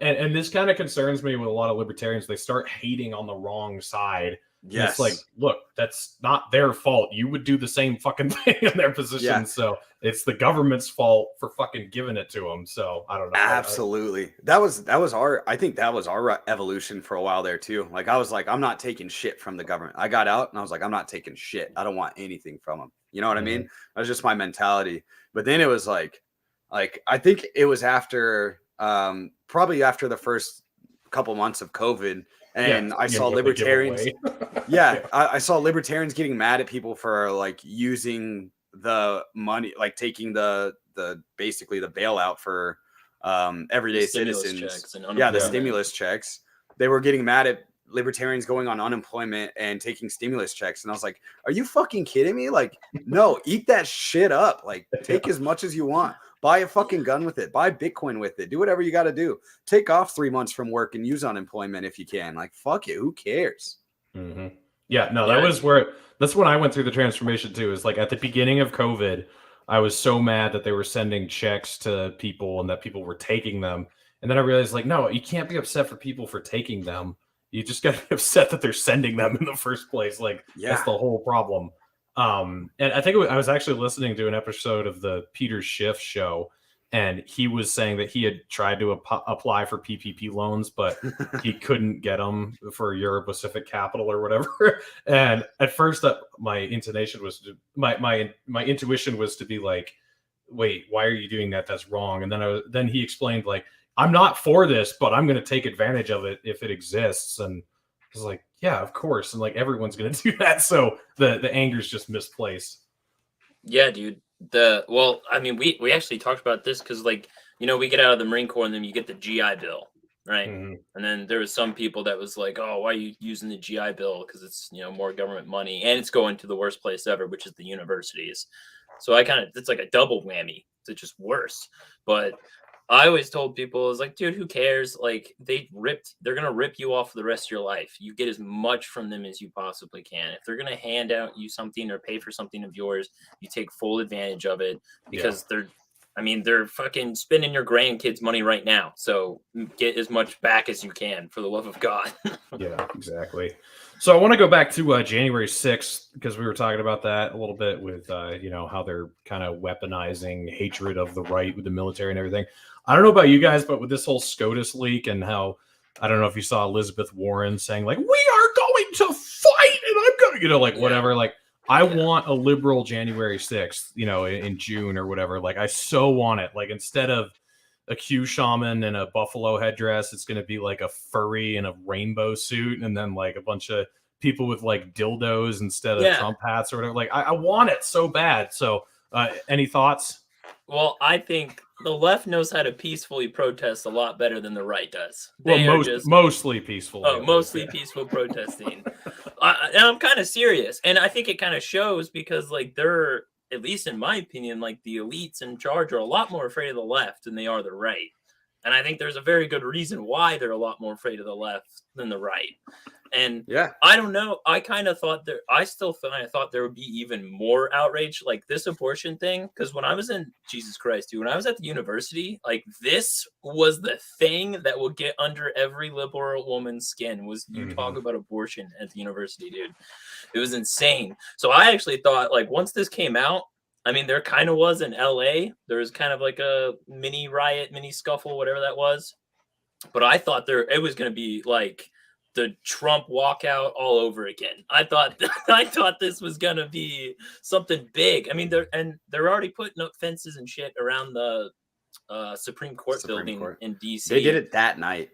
Speaker 11: and this kind of concerns me with a lot of libertarians. They start hating on the wrong side. Yes. It's like, look, that's not their fault. You would do the same fucking thing in their position. Yeah. So it's the government's fault for fucking giving it to them. So I don't know.
Speaker 13: Absolutely. That was I think that was our evolution for a while there too. Like, I was like, I'm not taking shit from the government. I got out and I was like, I'm not taking shit. I don't want anything from them. You know what I mean? That was just my mentality. But then it was like I think it was after probably after the first couple months of COVID, and I saw libertarians. I saw libertarians getting mad at people for like using the money, like taking the basically the bailout for everyday citizens. The stimulus checks. They were getting mad at libertarians going on unemployment and taking stimulus checks. And I was like, are you fucking kidding me? Like, no, eat that shit up. Like, take as much as you want. Buy a fucking gun with it. Buy Bitcoin with it. Do whatever you got to do. Take off 3 months from work and use unemployment if you can. Like, fuck it. Who cares?
Speaker 11: Mm-hmm. Yeah, no, that's when I went through the transformation too. Is like at the beginning of COVID, I was so mad that they were sending checks to people and that people were taking them. And then I realized, like, no, you can't be upset for people for taking them. You just got to be upset that they're sending them in the first place. Like, that's the whole problem. And I think I was actually listening to an episode of the Peter Schiff show, and he was saying that he had tried to apply for PPP loans, but he couldn't get them for Euro Pacific Capital or whatever. And at first, my intonation was my intuition was to be like, "Wait, why are you doing that? That's wrong." And then he explained, like, I'm not for this, but I'm going to take advantage of it if it exists. And I was like, yeah, of course. And like, everyone's going to do that. So the anger is just misplaced.
Speaker 12: Yeah, dude. I mean, we actually talked about this because, like, we get out of the Marine Corps and then you get the GI Bill. right? And then there was some people that was like, oh, why are you using the GI Bill? Because it's, more government money, and it's going to the worst place ever, which is the universities. So it's like a double whammy. It's just worse. But I always told people, I was like, dude, who cares? Like, they're going to rip you off for the rest of your life. You get as much from them as you possibly can. If they're going to hand out you something or pay for something of yours, you take full advantage of it, because they're fucking spending your grandkids' money right now. So get as much back as you can, for the love of God.
Speaker 11: Yeah, exactly. So I want to go back to January 6th, because we were talking about that a little bit with, how they're kind of weaponizing hatred of the right with the military and everything. I don't know about you guys, but with this whole SCOTUS leak and how, I don't know if you saw Elizabeth Warren saying, like, we are going to fight and I'm going to, whatever. Like, I want a liberal January 6th, in June or whatever. Like, I so want it. Like, instead of a Q shaman and a buffalo headdress, it's going to be like a furry and a rainbow suit, and then like a bunch of people with like dildos instead of Trump hats or whatever. Like, I want it so bad. So any thoughts?
Speaker 12: Well, I think the left knows how to peacefully protest a lot better than the right does.
Speaker 11: Mostly peaceful.
Speaker 12: Mostly peaceful protesting. And I'm kind of serious. And I think it kind of shows, because like they're, at least in my opinion, like the elites in charge are a lot more afraid of the left than they are the right. And I think there's a very good reason why they're a lot more afraid of the left than the right. And I don't know. I kind of thought I thought there would be even more outrage, like this abortion thing. Because when I was Jesus Christ, dude, when I was at the university, like this was the thing that would get under every liberal woman's skin, was you talk about abortion at the university, dude. It was insane. So I actually thought, like, once this came out, I mean, there kind of was in LA. There was kind of like a mini riot, mini scuffle, whatever that was. But I thought it was going to be like the Trump walkout all over again. I thought this was going to be something big. I mean, they're already putting up fences and shit around the Supreme Court building in DC.
Speaker 13: They did it that night.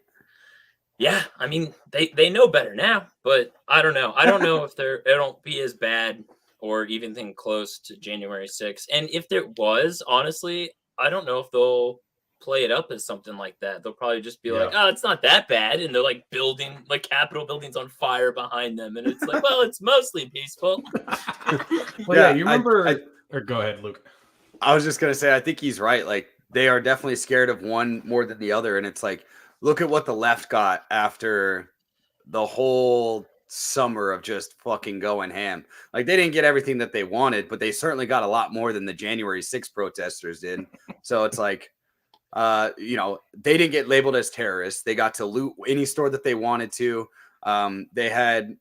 Speaker 12: Yeah, I mean, they know better now, but I don't know. I don't know if it'll be as bad or even think close to January 6th. And if there was, honestly, I don't know if they'll play it up as something like that. They'll probably just be like, oh, it's not that bad. And they're like building, like Capitol buildings on fire behind them. And it's like, well, it's mostly peaceful.
Speaker 11: Well, you remember, or go ahead, Luke.
Speaker 13: I was just going to say, I think he's right. Like, they are definitely scared of one more than the other. And it's like, look at what the left got after the whole summer of just fucking going ham. Like, they didn't get everything that they wanted, but they certainly got a lot more than the January 6th protesters did. So it's like, they didn't get labeled as terrorists. They got to loot any store that they wanted to. They had,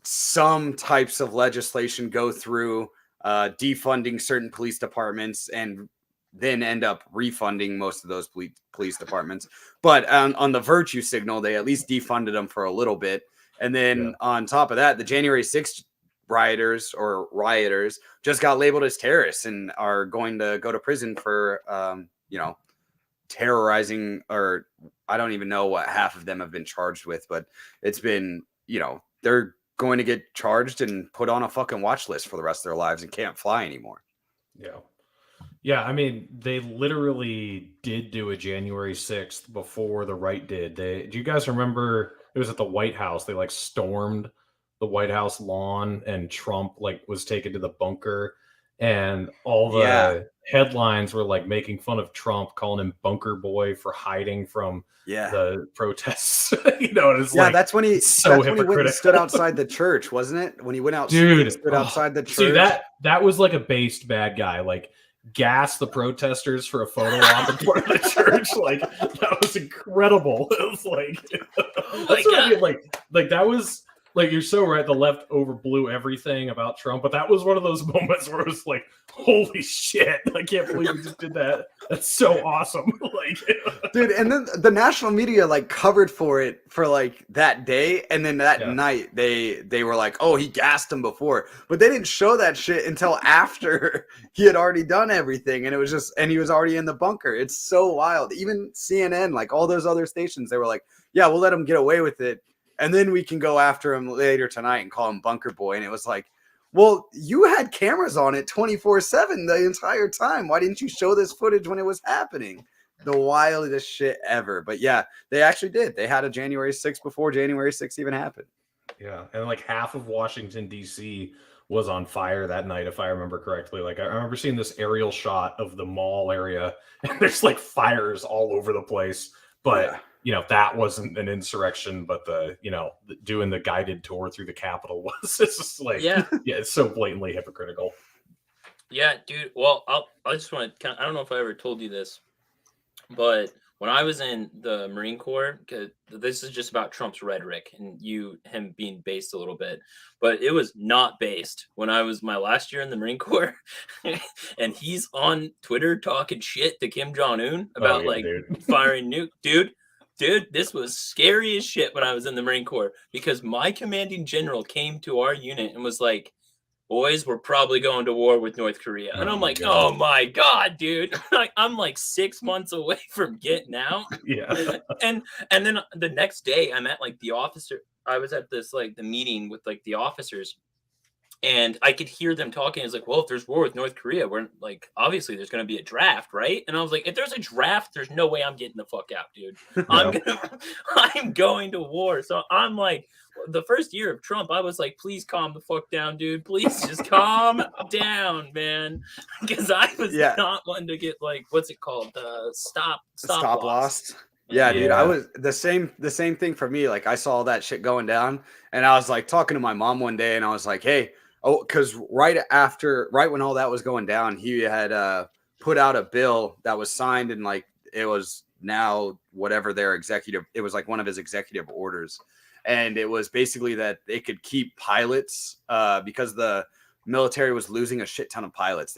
Speaker 13: some types of legislation go through, defunding certain police departments, and then end up refunding most of those police departments. But on the virtue signal, they at least defunded them for a little bit. And then on top of that, the January 6th rioters just got labeled as terrorists and are going to go to prison for, terrorizing, or I don't even know what half of them have been charged with, but it's been, they're going to get charged and put on a fucking watch list for the rest of their lives and can't fly anymore.
Speaker 11: Yeah, I mean, they literally did do a January 6th before the right did. Do you guys remember, it was at the White House, they like stormed the White House lawn and Trump like was taken to the bunker, and all the headlines were like making fun of Trump, calling him bunker boy for hiding from the protests. And it's
Speaker 13: that's when he went and stood outside the church, wasn't it? When he went out, stood outside the church.
Speaker 11: See, that was like a based bad guy, like gas the protesters for a photo op in front of the church. Like, that was incredible. It was like, that's what I mean. Like that was like, you're so right. The left overblew everything about Trump, but that was one of those moments where it was like, holy shit, I can't believe we just did that. That's so awesome. Like,
Speaker 13: dude, and then the national media like covered for it for like that day, and then that night they were like, oh, he gassed him before, but they didn't show that shit until after he had already done everything, and it was just, and he was already in the bunker. It's so wild. Even CNN, like all those other stations, they were like, yeah, we'll let him get away with it, and then we can go after him later tonight and call him bunker boy. And it was like, well, you had cameras on it 24/7 the entire time. Why didn't you show this footage when it was happening? the wildest shit ever. But yeah, they actually did. They had a January 6th before January 6th even happened.
Speaker 11: Yeah, and like half of Washington D.C. was on fire that night, if I remember correctly. Like I remember seeing this aerial shot of the mall area, and there's like fires all over the place. But that wasn't an insurrection, but doing the guided tour through the Capitol was. It's just like it's so blatantly hypocritical.
Speaker 12: Yeah, dude. Well, I just want to. I don't know if I ever told you this, but when I was in the Marine Corps, because this is just about Trump's rhetoric and him being based a little bit, but it was not based when I was my last year in the Marine Corps, and he's on Twitter talking shit to Kim Jong-un about firing nuke, dude. This was scary as shit when I was in the Marine Corps, because my commanding general came to our unit and was like, boys, we're probably going to war with North Korea. And I'm like, oh my God, dude. I'm like 6 months away from getting out.
Speaker 11: Yeah.
Speaker 12: And then the next day I'm at like the officer. I was at this like the meeting with like the officers, and I could hear them talking. It's like, well, if there's war with North Korea, we're like, obviously there's going to be a draft, right? And I was like, if there's a draft, there's no way I'm getting the fuck out, dude. I'm going to war. So I'm like, the first year of Trump, I was like, please calm the fuck down, dude. Please just calm down, man. Because I was not one to get like, what's it called? Stop loss.
Speaker 13: Yeah, dude, I was the same thing for me. Like I saw all that shit going down, and I was like talking to my mom one day, and I was like, hey, because right when all that was going down, he had put out a bill that was signed, and like it was now whatever their executive, it was like one of his executive orders. And it was basically that they could keep pilots because the military was losing a shit ton of pilots.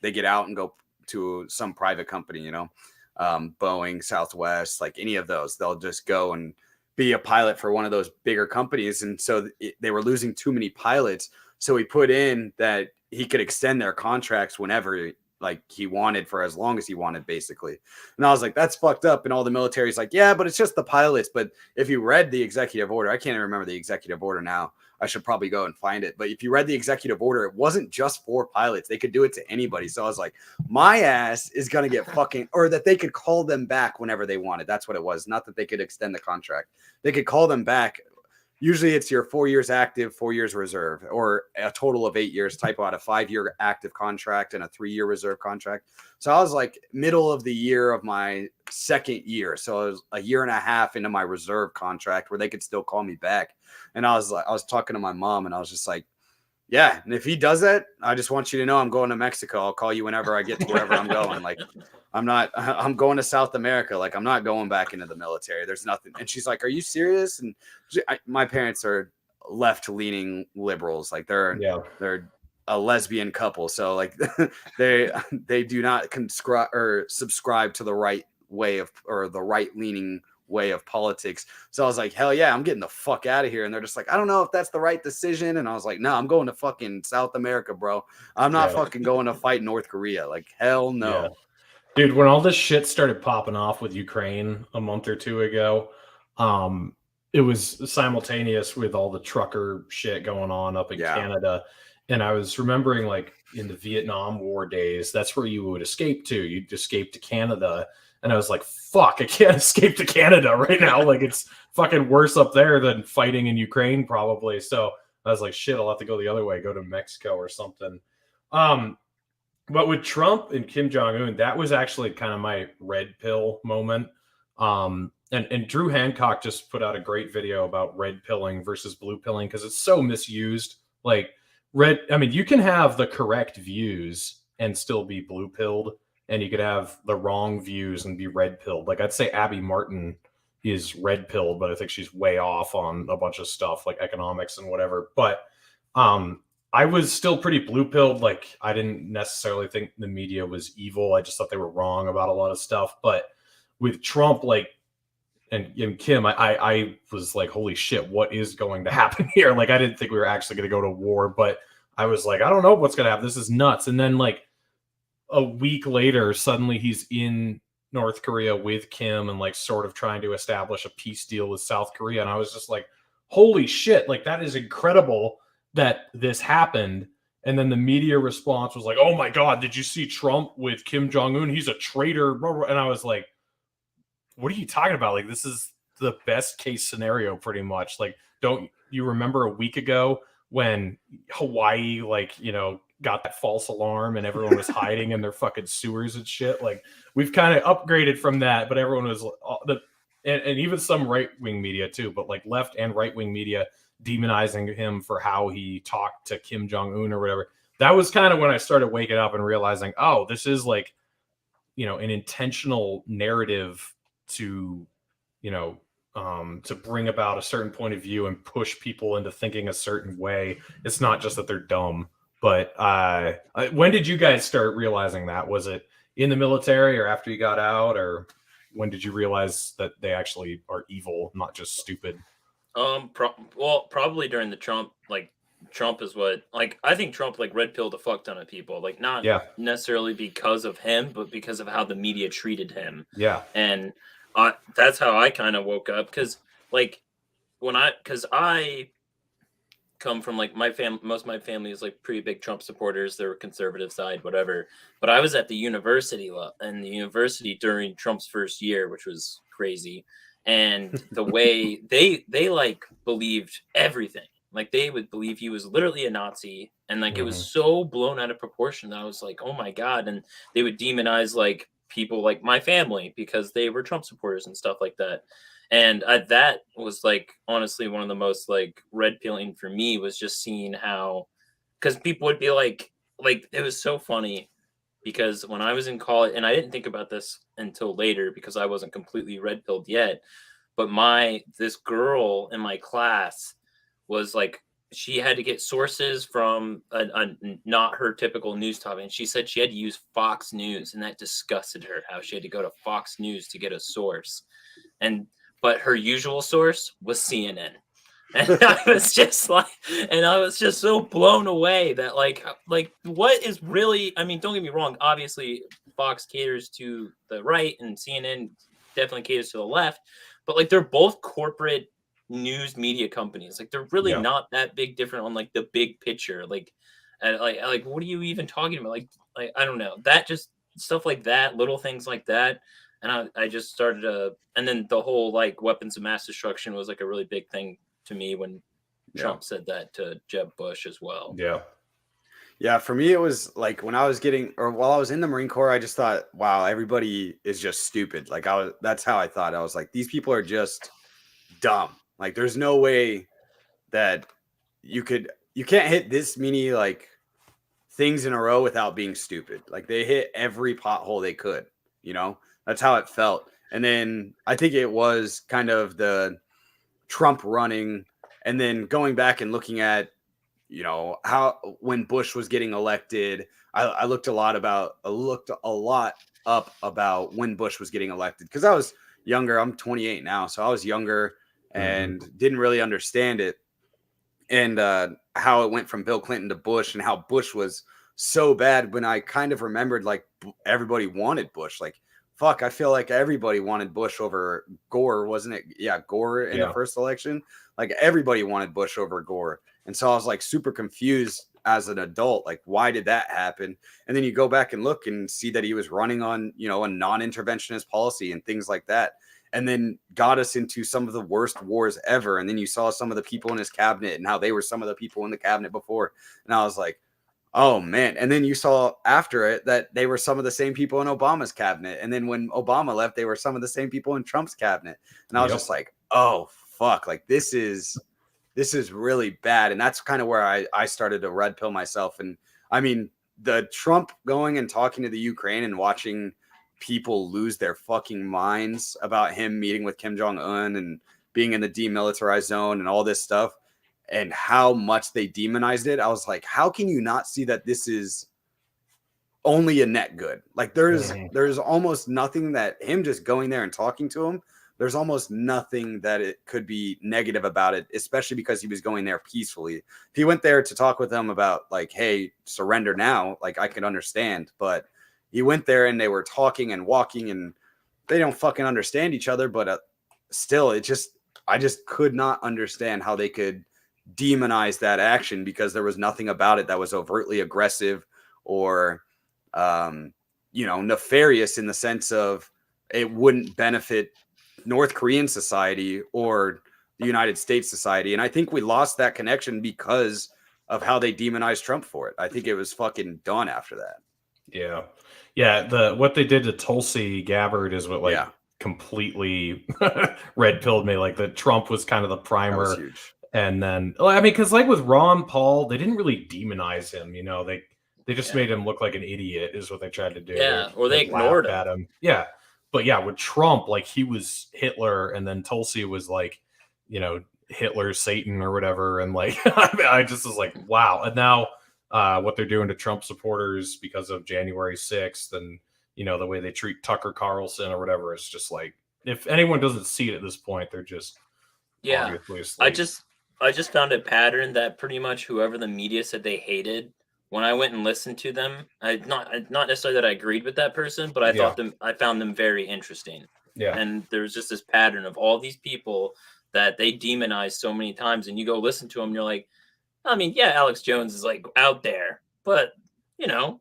Speaker 13: They get out and go to some private company, Boeing, Southwest, like any of those. They'll just go and be a pilot for one of those bigger companies. And so they were losing too many pilots. So he put in that he could extend their contracts whenever like he wanted, for as long as he wanted, basically. And I was like, that's fucked up. And all the military's like, yeah, but it's just the pilots. But if you read the executive order, I can't even remember the executive order now. I should probably go and find it. But if you read the executive order, it wasn't just for pilots. They could do it to anybody. So I was like, my ass is going to get fucking, or that they could call them back whenever they wanted. That's what it was. Not that they could extend the contract. They could call them back. Usually it's your 4 years active, 4 years reserve, or a total of 8 years. Typo had a 5-year active contract and a 3-year reserve contract. So I was like middle of the year of my second year. So I was a year and a half into my reserve contract where they could still call me back. And I was talking to my mom, and I was just like, yeah. And if he does that, I just want you to know I'm going to Mexico. I'll call you whenever I get to wherever I'm going. Like, I'm going to South America. Like, I'm not going back into the military. There's nothing. And she's like, are you serious? And my parents are left-leaning liberals. Like they're a lesbian couple. So like they do not subscribe to the right way of, or the right-leaning way of politics. So I was like, hell yeah, I'm getting the fuck out of here. And they're just like, I don't know if that's the right decision. And I was like, no, I'm going to fucking South America, bro. I'm not fucking going to fight North Korea. Like, hell no.
Speaker 11: Yeah. Dude, when all this shit started popping off with Ukraine a month or two ago, it was simultaneous with all the trucker shit going on up in Canada. And I was remembering, like, in the Vietnam War days, that's where you would escape to. You'd escape to Canada. And I was like, fuck, I can't escape to Canada right now. Like, it's fucking worse up there than fighting in Ukraine, probably. So I was like, shit, I'll have to go the other way, go to Mexico or something. But with Trump and Kim Jong-un, that was actually kind of my red pill moment. And Drew Hancock just put out a great video about red pilling versus blue pilling, because it's so misused. Like, you can have the correct views and still be blue pilled, and you could have the wrong views and be red pilled. Like, I'd say Abby Martin is red pilled, but I think she's way off on a bunch of stuff like economics and whatever. But I was still pretty blue pilled. Like, I didn't necessarily think the media was evil. I just thought they were wrong about a lot of stuff. But with Trump, like, and Kim, I was like, holy shit, what is going to happen here? Like, I didn't think we were actually going to go to war, but I was like, I don't know what's going to happen. This is nuts. And then like a week later, suddenly he's in North Korea with Kim and like sort of trying to establish a peace deal with South Korea. And I was just like, holy shit, like, that is incredible that this happened. And then the media response was like, "Oh my God, did you see Trump with Kim Jong-un? He's a traitor." And I was like, what are you talking about? Like, this is the best case scenario pretty much. Like, don't you remember a week ago when Hawaii, like, you know, got that false alarm and everyone was hiding in their fucking sewers and shit? Like, we've kind of upgraded from that, but everyone was and even some right-wing media too, but like left and right-wing media demonizing him for how he talked to Kim Jong-un or whatever. That was kind of when I started waking up and realizing, oh, this is like, you know, an intentional narrative to, you know, to bring about a certain point of view and push people into thinking a certain way. It's not just that they're dumb. But when did you guys start realizing that? Was it in the military or after you got out, or when did you realize that they actually are evil, not just stupid?
Speaker 12: Probably during the Trump, like Trump is what, like, I think Trump like red pilled a fuck ton of people, like not necessarily because of him, but because of how the media treated him.
Speaker 11: Yeah.
Speaker 12: And that's how I kind of woke up, because like because I come from like most of my family is like pretty big Trump supporters. They're conservative side, whatever. But I was at the university and the university during Trump's first year, which was crazy. And the way they like believed everything, like they would believe he was literally a Nazi, and like it was so blown out of proportion that I was like, oh my God. And they would demonize like people like my family because they were Trump supporters and stuff like that. And that was like honestly one of the most like red pilling for me, was just seeing how, because people would be like it was so funny, because when I was in college, and I didn't think about this until later because I wasn't completely red pilled yet, but this girl in my class was like, she had to get sources from a not her typical news topic, and she said she had to use Fox News, and that disgusted her, how she had to go to Fox News to get a source. But her usual source was CNN. And I was just like, and I was just so blown away that like what is really, I mean, don't get me wrong, obviously Fox caters to the right and CNN definitely caters to the left, but like they're both corporate news media companies. Like they're really not that big different on like the big picture. Like what are you even talking about? Like I don't know. That just stuff like that, little things like that. And I just started and then the whole like weapons of mass destruction was like a really big thing to me when Trump said that to Jeb Bush as well.
Speaker 11: Yeah.
Speaker 13: Yeah. For me, it was like when I was while I was in the Marine Corps, I just thought, wow, everybody is just stupid. Like that's how I thought. I was like, these people are just dumb. Like there's no way that you can't hit this many like things in a row without being stupid. Like they hit every pothole they could, you know? That's how it felt. And then I think it was kind of the Trump running and then going back and looking at, you know, how when Bush was getting elected, I looked a lot up about when Bush was getting elected, because I was younger. I'm 28 now, so I was younger and didn't really understand it. And how it went from Bill Clinton to Bush, and how Bush was so bad, when I kind of remembered like everybody wanted Bush. Like, fuck, I feel like everybody wanted Bush over Gore, wasn't it? Yeah, Gore in the first election. Like everybody wanted Bush over Gore. And so I was like super confused as an adult. Like, why did that happen? And then you go back and look and see that he was running on, you know, a non-interventionist policy and things like that. And then got us into some of the worst wars ever. And then you saw some of the people in his cabinet and how they were some of the people in the cabinet before. And I was like, oh man. And then you saw after it that they were some of the same people in Obama's cabinet. And then when Obama left, they were some of the same people in Trump's cabinet. And I was just like, oh fuck, like this is really bad. And that's kind of where I started to red pill myself. And I mean, the Trump going and talking to the Ukraine and watching people lose their fucking minds about him meeting with Kim Jong-un and being in the demilitarized zone and all this stuff, and how much they demonized it. I was like, how can you not see that this is only a net good? Like there's almost nothing that him just going there and talking to him, there's almost nothing that it could be negative about it, especially because he was going there peacefully. If he went there to talk with them about like, hey, surrender now, like I could understand, but he went there and they were talking and walking and they don't fucking understand each other. But still, I just could not understand how they could demonize that action because there was nothing about it that was overtly aggressive or, nefarious in the sense of it wouldn't benefit North Korean society or the United States society. And I think we lost that connection because of how they demonized Trump for it. I think it was fucking done after that.
Speaker 11: Yeah. Yeah. What they did to Tulsi Gabbard is what completely red pilled me. Like that Trump was kind of the primer.
Speaker 13: That was huge.
Speaker 11: And then, because like with Ron Paul, they didn't really demonize him. They just made him look like an idiot is what they tried to do.
Speaker 12: Yeah. Or they ignored him.
Speaker 11: At him. Yeah. But yeah, with Trump, like he was Hitler, and then Tulsi was like, Hitler, Satan, or whatever. And like, I just was like, wow. And now what they're doing to Trump supporters because of January 6th and, the way they treat Tucker Carlson or whatever, it's just like, if anyone doesn't see it at this point, they're just obviously asleep.
Speaker 12: I just found a pattern that pretty much whoever the media said they hated, when I went and listened to them, not necessarily that I agreed with that person, but I found them very interesting.
Speaker 11: Yeah.
Speaker 12: And there was just this pattern of all these people that they demonize so many times, and you go listen to them, and you're like, I mean, yeah, Alex Jones is like out there, but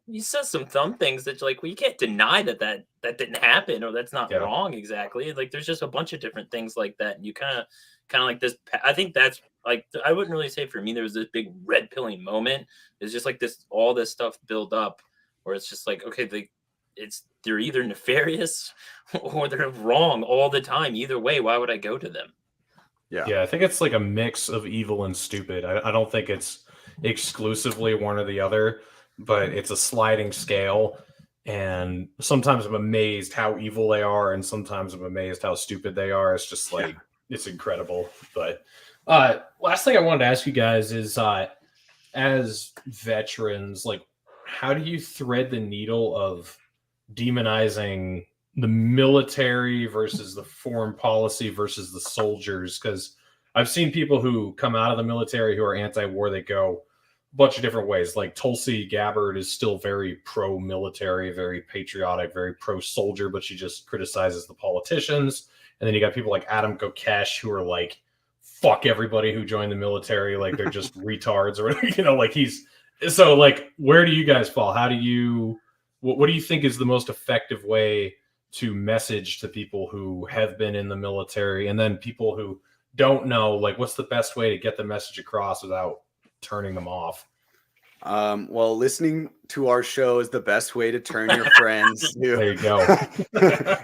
Speaker 12: he says some dumb things that you're like, well, you can't deny that didn't happen or that's not wrong exactly. Like there's just a bunch of different things like that, and you kind of like this. I think that's like, I wouldn't really say for me there was this big red pilling moment. It's just like all this stuff build up where it's just like, okay, they're either nefarious or they're wrong all the time. Either way, why would I go to them?
Speaker 11: Yeah, I think it's like a mix of evil and stupid. I don't think it's exclusively one or the other, but it's a sliding scale. And sometimes I'm amazed how evil they are, and sometimes I'm amazed how stupid they are. It's just like, it's incredible. But last thing I wanted to ask you guys is, as veterans, like, how do you thread the needle of demonizing the military versus the foreign policy versus the soldiers? Because I've seen people who come out of the military who are anti-war, they go a bunch of different ways. Like Tulsi Gabbard is still very pro-military, very patriotic, very pro-soldier, but she just criticizes the politicians. And then you got people like Adam Kokesh who are like, fuck everybody who joined the military, like they're just retards, or like so like, where do you guys fall? How do you, what do you think is the most effective way to message to people who have been in the military, and then people who don't know, like, what's the best way to get the message across without turning them off?
Speaker 13: Well, listening to our show is the best way to turn your friends.
Speaker 11: There you go.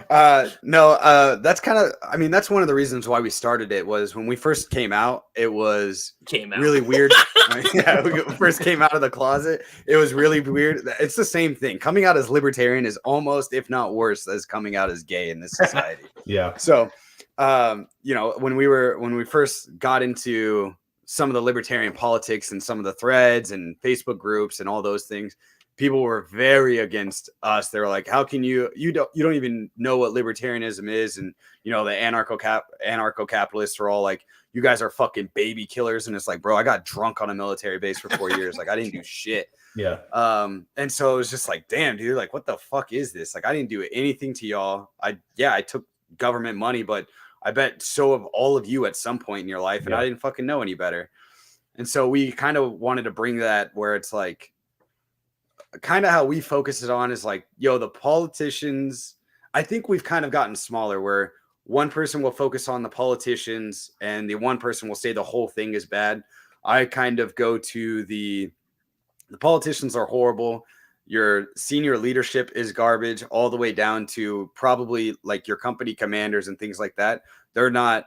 Speaker 13: That's kind of, that's one of the reasons why we started it. Was when we first came out, it was really weird. We first came out of the closet. It was really weird. It's the same thing. Coming out as libertarian is almost, if not worse, as coming out as gay in this society.
Speaker 11: Yeah.
Speaker 13: So, when we first got into some of the libertarian politics and some of the threads and Facebook groups and all those things, people were very against us. They were like, how can you don't even know what libertarianism is? And, the anarcho-capitalists are all like, you guys are fucking baby killers. And it's like, bro, I got drunk on a military base for 4 years. Like, I didn't do shit.
Speaker 11: Yeah.
Speaker 13: And so it was just like, damn, dude, like, what the fuck is this? Like, I didn't do anything to y'all. I took government money, but I bet so have all of you at some point in your life, and I didn't fucking know any better. And so we kind of wanted to bring that where it's like, kind of how we focus it on is like, the politicians, I think we've kind of gotten smaller where one person will focus on the politicians and the one person will say the whole thing is bad. I kind of go to the politicians are horrible. Your senior leadership is garbage, all the way down to probably like your company commanders and things like that. They're not,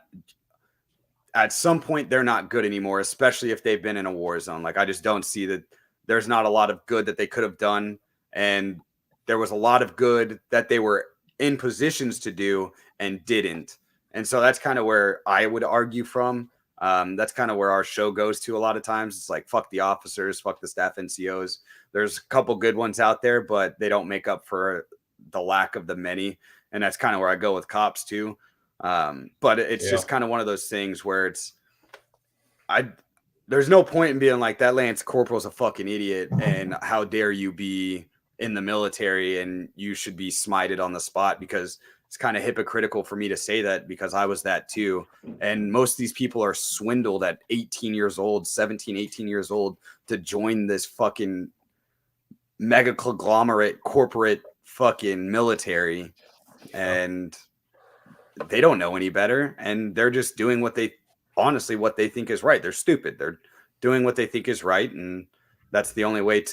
Speaker 13: at some point, they're not good anymore, especially if they've been in a war zone. Like, I just don't see that there's not a lot of good that they could have done. And there was a lot of good that they were in positions to do and didn't. And so that's kind of where I would argue from. That's kind of where our show goes to a lot of times. It's like, fuck the officers, fuck the staff NCOs. There's a couple good ones out there, but they don't make up for the lack of the many. And that's kind of where I go with cops too. But it's just kind of one of those things where there's no point in being like, that Lance Corporal's a fucking idiot, and how dare you be in the military, and you should be smited on the spot, because it's kind of hypocritical for me to say that because I was that too. And most of these people are swindled at 18 years old, 17, 18 years old to join this fucking mega conglomerate corporate fucking military. And they don't know any better. And they're just doing what they think is right. They're stupid. They're doing what they think is right. And that's the only way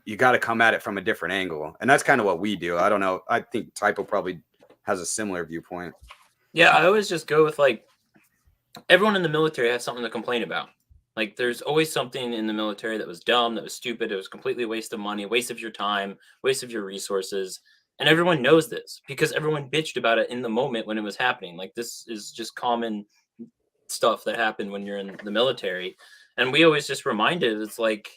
Speaker 13: you got to come at it from a different angle. And that's kind of what we do. I don't know. I think Typo probably has a similar viewpoint.
Speaker 12: Yeah, I always just go with like everyone in the military has something to complain about. Like there's always something in the military that was dumb, that was stupid, it was completely a waste of money, a waste of your time, waste of your resources. And everyone knows this because everyone bitched about it in the moment when it was happening. Like this is just common stuff that happened when you're in the military. And we always just remind it, it's like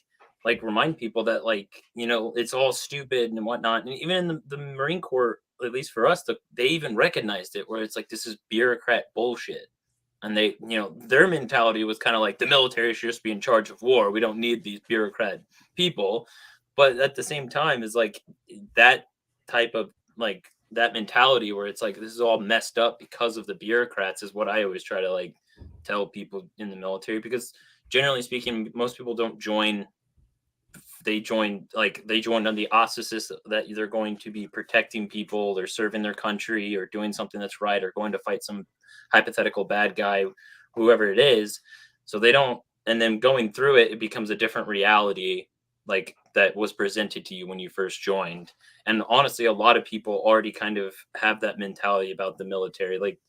Speaker 12: remind people that like, you know, it's all stupid and whatnot. And even in the Marine Corps, at least for us, they even recognized it where it's like, this is bureaucrat bullshit. And they, you know, their mentality was kind of like the military should just be in charge of war. We don't need these bureaucrat people. But at the same time, is like that type of like that mentality where it's like this is all messed up because of the bureaucrats is what I always try to like tell people in the military, because generally speaking, most people don't join. They joined on the auspices that they're going to be protecting people, they're serving their country or doing something that's right, or going to fight some hypothetical bad guy, whoever it is. So they don't, and then going through it, it becomes a different reality like that was presented to you when you first joined. And honestly, a lot of people already kind of have that mentality about the military. Like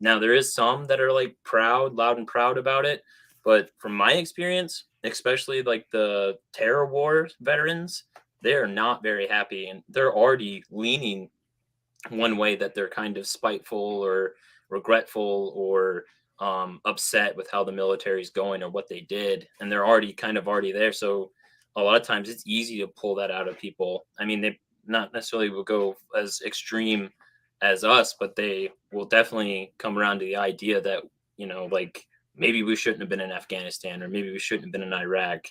Speaker 12: now there is some that are like loud and proud about it. But from my experience, especially like the terror war veterans, they're not very happy, and they're already leaning one way that they're kind of spiteful or regretful or upset with how the military is going or what they did, and they're already there. So a lot of times it's easy to pull that out of people. I mean, they not necessarily will go as extreme as us, but they will definitely come around to the idea that, you know, like maybe we shouldn't have been in Afghanistan, or maybe we shouldn't have been in Iraq.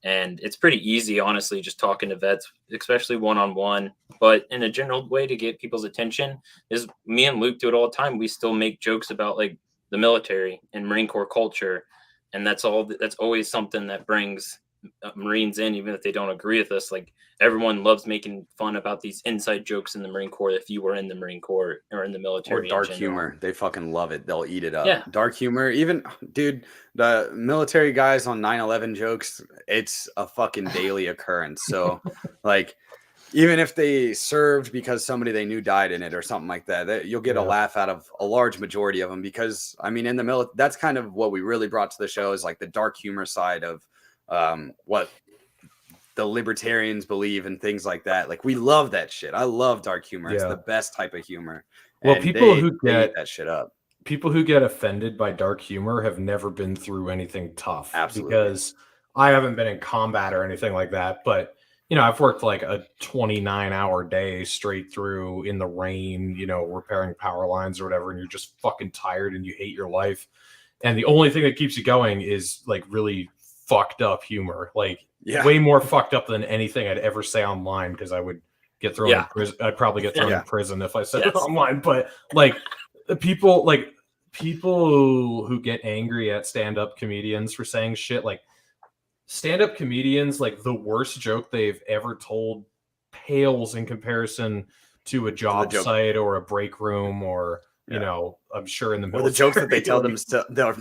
Speaker 12: And it's pretty easy, honestly, just talking to vets, especially one-on-one. But in a general way to get people's attention is me and Luke do it all the time. We still make jokes about like the military and Marine Corps culture. And that's always something that brings Marines in, even if they don't agree with us. Like everyone loves making fun about these inside jokes in the Marine Corps. If you were in the Marine Corps or in the military,
Speaker 13: or dark humor, they fucking love it. They'll eat it up.
Speaker 12: Yeah.
Speaker 13: Dark humor, even dude, the military guys on 9/11 jokes, it's a fucking daily occurrence. So like even if they served because somebody they knew died in it or something like that, you'll get a laugh out of a large majority of them. Because I mean, in the military, that's kind of what we really brought to the show, is like the dark humor side of what the libertarians believe and things like that. Like we love that shit. I love dark humor. It's the best type of humor.
Speaker 11: Well,
Speaker 13: and
Speaker 11: people
Speaker 13: they eat that shit up.
Speaker 11: People who get offended by dark humor have never been through anything tough.
Speaker 13: Absolutely.
Speaker 11: Because I haven't been in combat or anything like that, but you know, I've worked like a 29-hour day straight through in the rain, you know, repairing power lines or whatever, and you're just fucking tired and you hate your life. And the only thing that keeps you going is like really fucked up humor, like way more fucked up than anything I'd ever say online, because I would get thrown in prison. I'd probably get thrown in prison if I said it online. But like people who get angry at stand-up comedians for saying shit, like stand-up comedians, like the worst joke they've ever told pales in comparison to a job site or a break room, or you know, I'm sure in the military,
Speaker 13: or the jokes that they tell them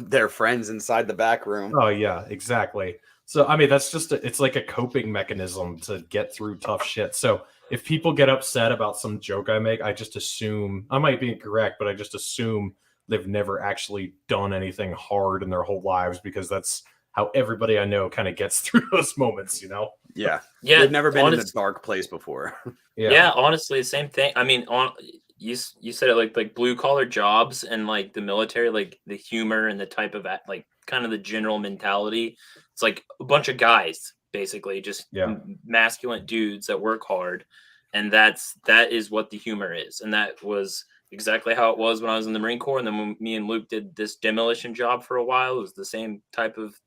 Speaker 13: their friends inside the back room.
Speaker 11: Oh yeah, exactly. So I mean, that's just it's like a coping mechanism to get through tough shit. So if people get upset about some joke I make, I just assume, I might be incorrect, but I just assume they've never actually done anything hard in their whole lives, because that's how everybody I know kind of gets through those moments, you know?
Speaker 13: Yeah. They've never been in a dark place before.
Speaker 12: Yeah, honestly, the same thing. I mean, you said it like blue collar jobs and like the military, like the humor and the type of like kind of the general mentality. It's like a bunch of guys, basically, just masculine dudes that work hard. And that is what the humor is. And that was exactly how it was when I was in the Marine Corps. And then when me and Luke did this demolition job for a while, it was the same type of,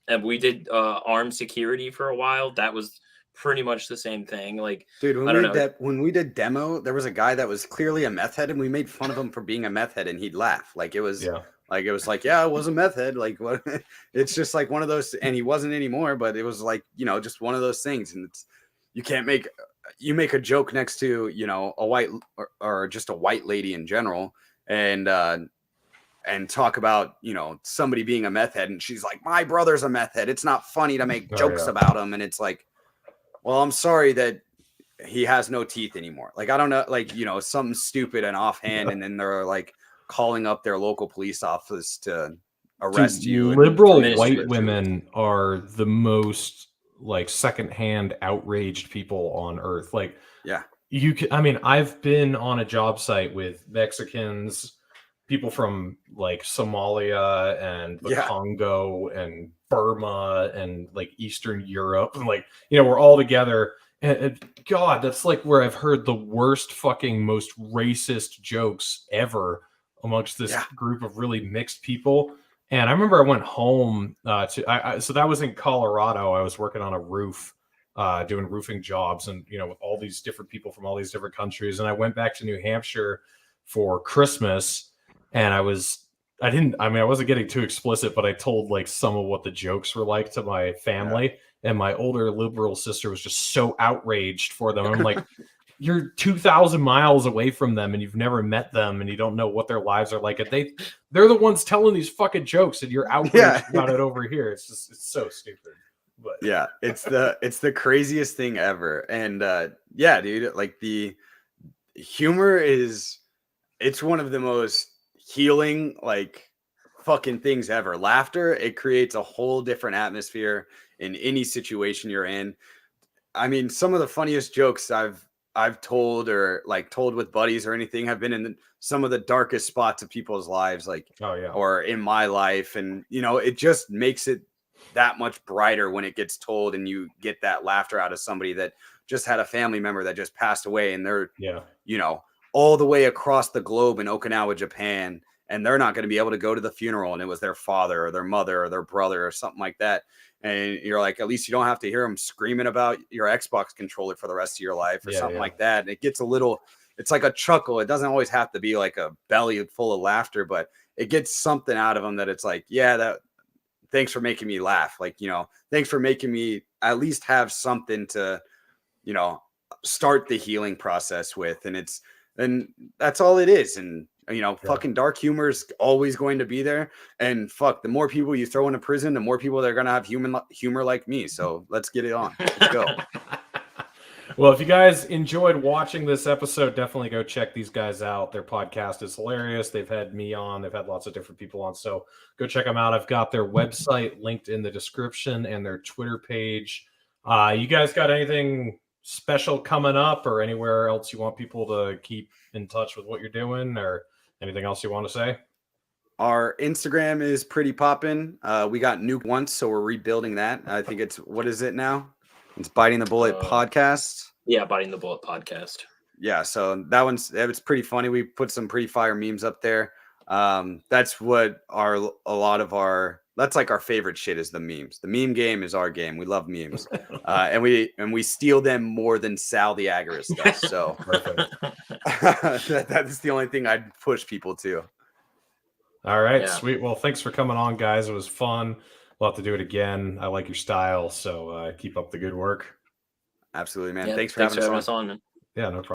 Speaker 12: and we did armed security for a while. That was pretty much the same thing. Like,
Speaker 13: dude,
Speaker 12: when
Speaker 13: when we did demo, there was a guy that was clearly a meth head, and we made fun of him for being a meth head, and he'd laugh. Like it was, yeah, I was a meth head. Like what? It's just like one of those, and he wasn't anymore. But it was like just one of those things, and you can't make a joke next to a white or just a white lady in general, and talk about somebody being a meth head, and she's like, my brother's a meth head. It's not funny to make jokes about him, and it's like, well, I'm sorry that he has no teeth anymore. Like I don't know, like something stupid and offhand, and then they're like calling up their local police office to arrest you.
Speaker 11: Liberal white women are the most like secondhand outraged people on earth. Like,
Speaker 13: yeah,
Speaker 11: I've been on a job site with Mexicans, people from like Somalia and the Congo and Burma and like Eastern Europe, and like we're all together. And God, that's like where I've heard the worst fucking most racist jokes ever amongst this group of really mixed people. And I remember I went home so that was in Colorado. I was working on a roof, doing roofing jobs, and with all these different people from all these different countries. And I went back to New Hampshire for Christmas, and I wasn't getting too explicit, but I told like some of what the jokes were like to my family. And my older liberal sister was just so outraged for them. I'm like, you're 2,000 miles away from them, and you've never met them, and you don't know what their lives are like. And they're the ones telling these fucking jokes, and you're outraged about it over here. It's so stupid. But
Speaker 13: yeah, it's the craziest thing ever. And yeah, dude, like the humor it's one of the most healing like fucking things ever. Laughter, it creates a whole different atmosphere in any situation you're in. I mean, some of the funniest jokes I've told or like told with buddies or anything have been in some of the darkest spots of people's lives, like or in my life. And it just makes it that much brighter when it gets told, and you get that laughter out of somebody that just had a family member that just passed away, and they're all the way across the globe in Okinawa, Japan, and they're not going to be able to go to the funeral, and it was their father or their mother or their brother or something like that. And you're like, at least you don't have to hear them screaming about your Xbox controller for the rest of your life or something like that. And it gets it's like a chuckle. It doesn't always have to be like a belly full of laughter, but it gets something out of them that it's like, thanks for making me laugh. Like, thanks for making me at least have something to, start the healing process with. And that's all it is. And fucking dark humor is always going to be there. And fuck, the more people you throw into prison, the more people that are going to have humor like me. So let's get it on. Let's go.
Speaker 11: Well, if you guys enjoyed watching this episode, definitely go check these guys out. Their podcast is hilarious. They've had me on. They've had lots of different people on. So go check them out. I've got their website linked in the description and their Twitter page. You guys got anything special coming up or anywhere else you want people to keep in touch with what you're doing, or anything else you want to say?
Speaker 13: Our Instagram is pretty popping. We got nuked once, so we're rebuilding that. I think what is it now? It's Biting the Bullet Podcast.
Speaker 12: Yeah, Biting the Bullet Podcast.
Speaker 13: Yeah, so it's pretty funny. We put some pretty fire memes up there. That's what that's like our favorite shit is the memes. The meme game is our game. We love memes. And we steal them more than Sal the Agorist does. So that's the only thing I'd push people to.
Speaker 11: All right, sweet. Well, thanks for coming on, guys. It was fun. We'll have to do it again. I like your style, so keep up the good work.
Speaker 13: Absolutely, man. Thanks for having us on, man.
Speaker 11: Yeah, no problem.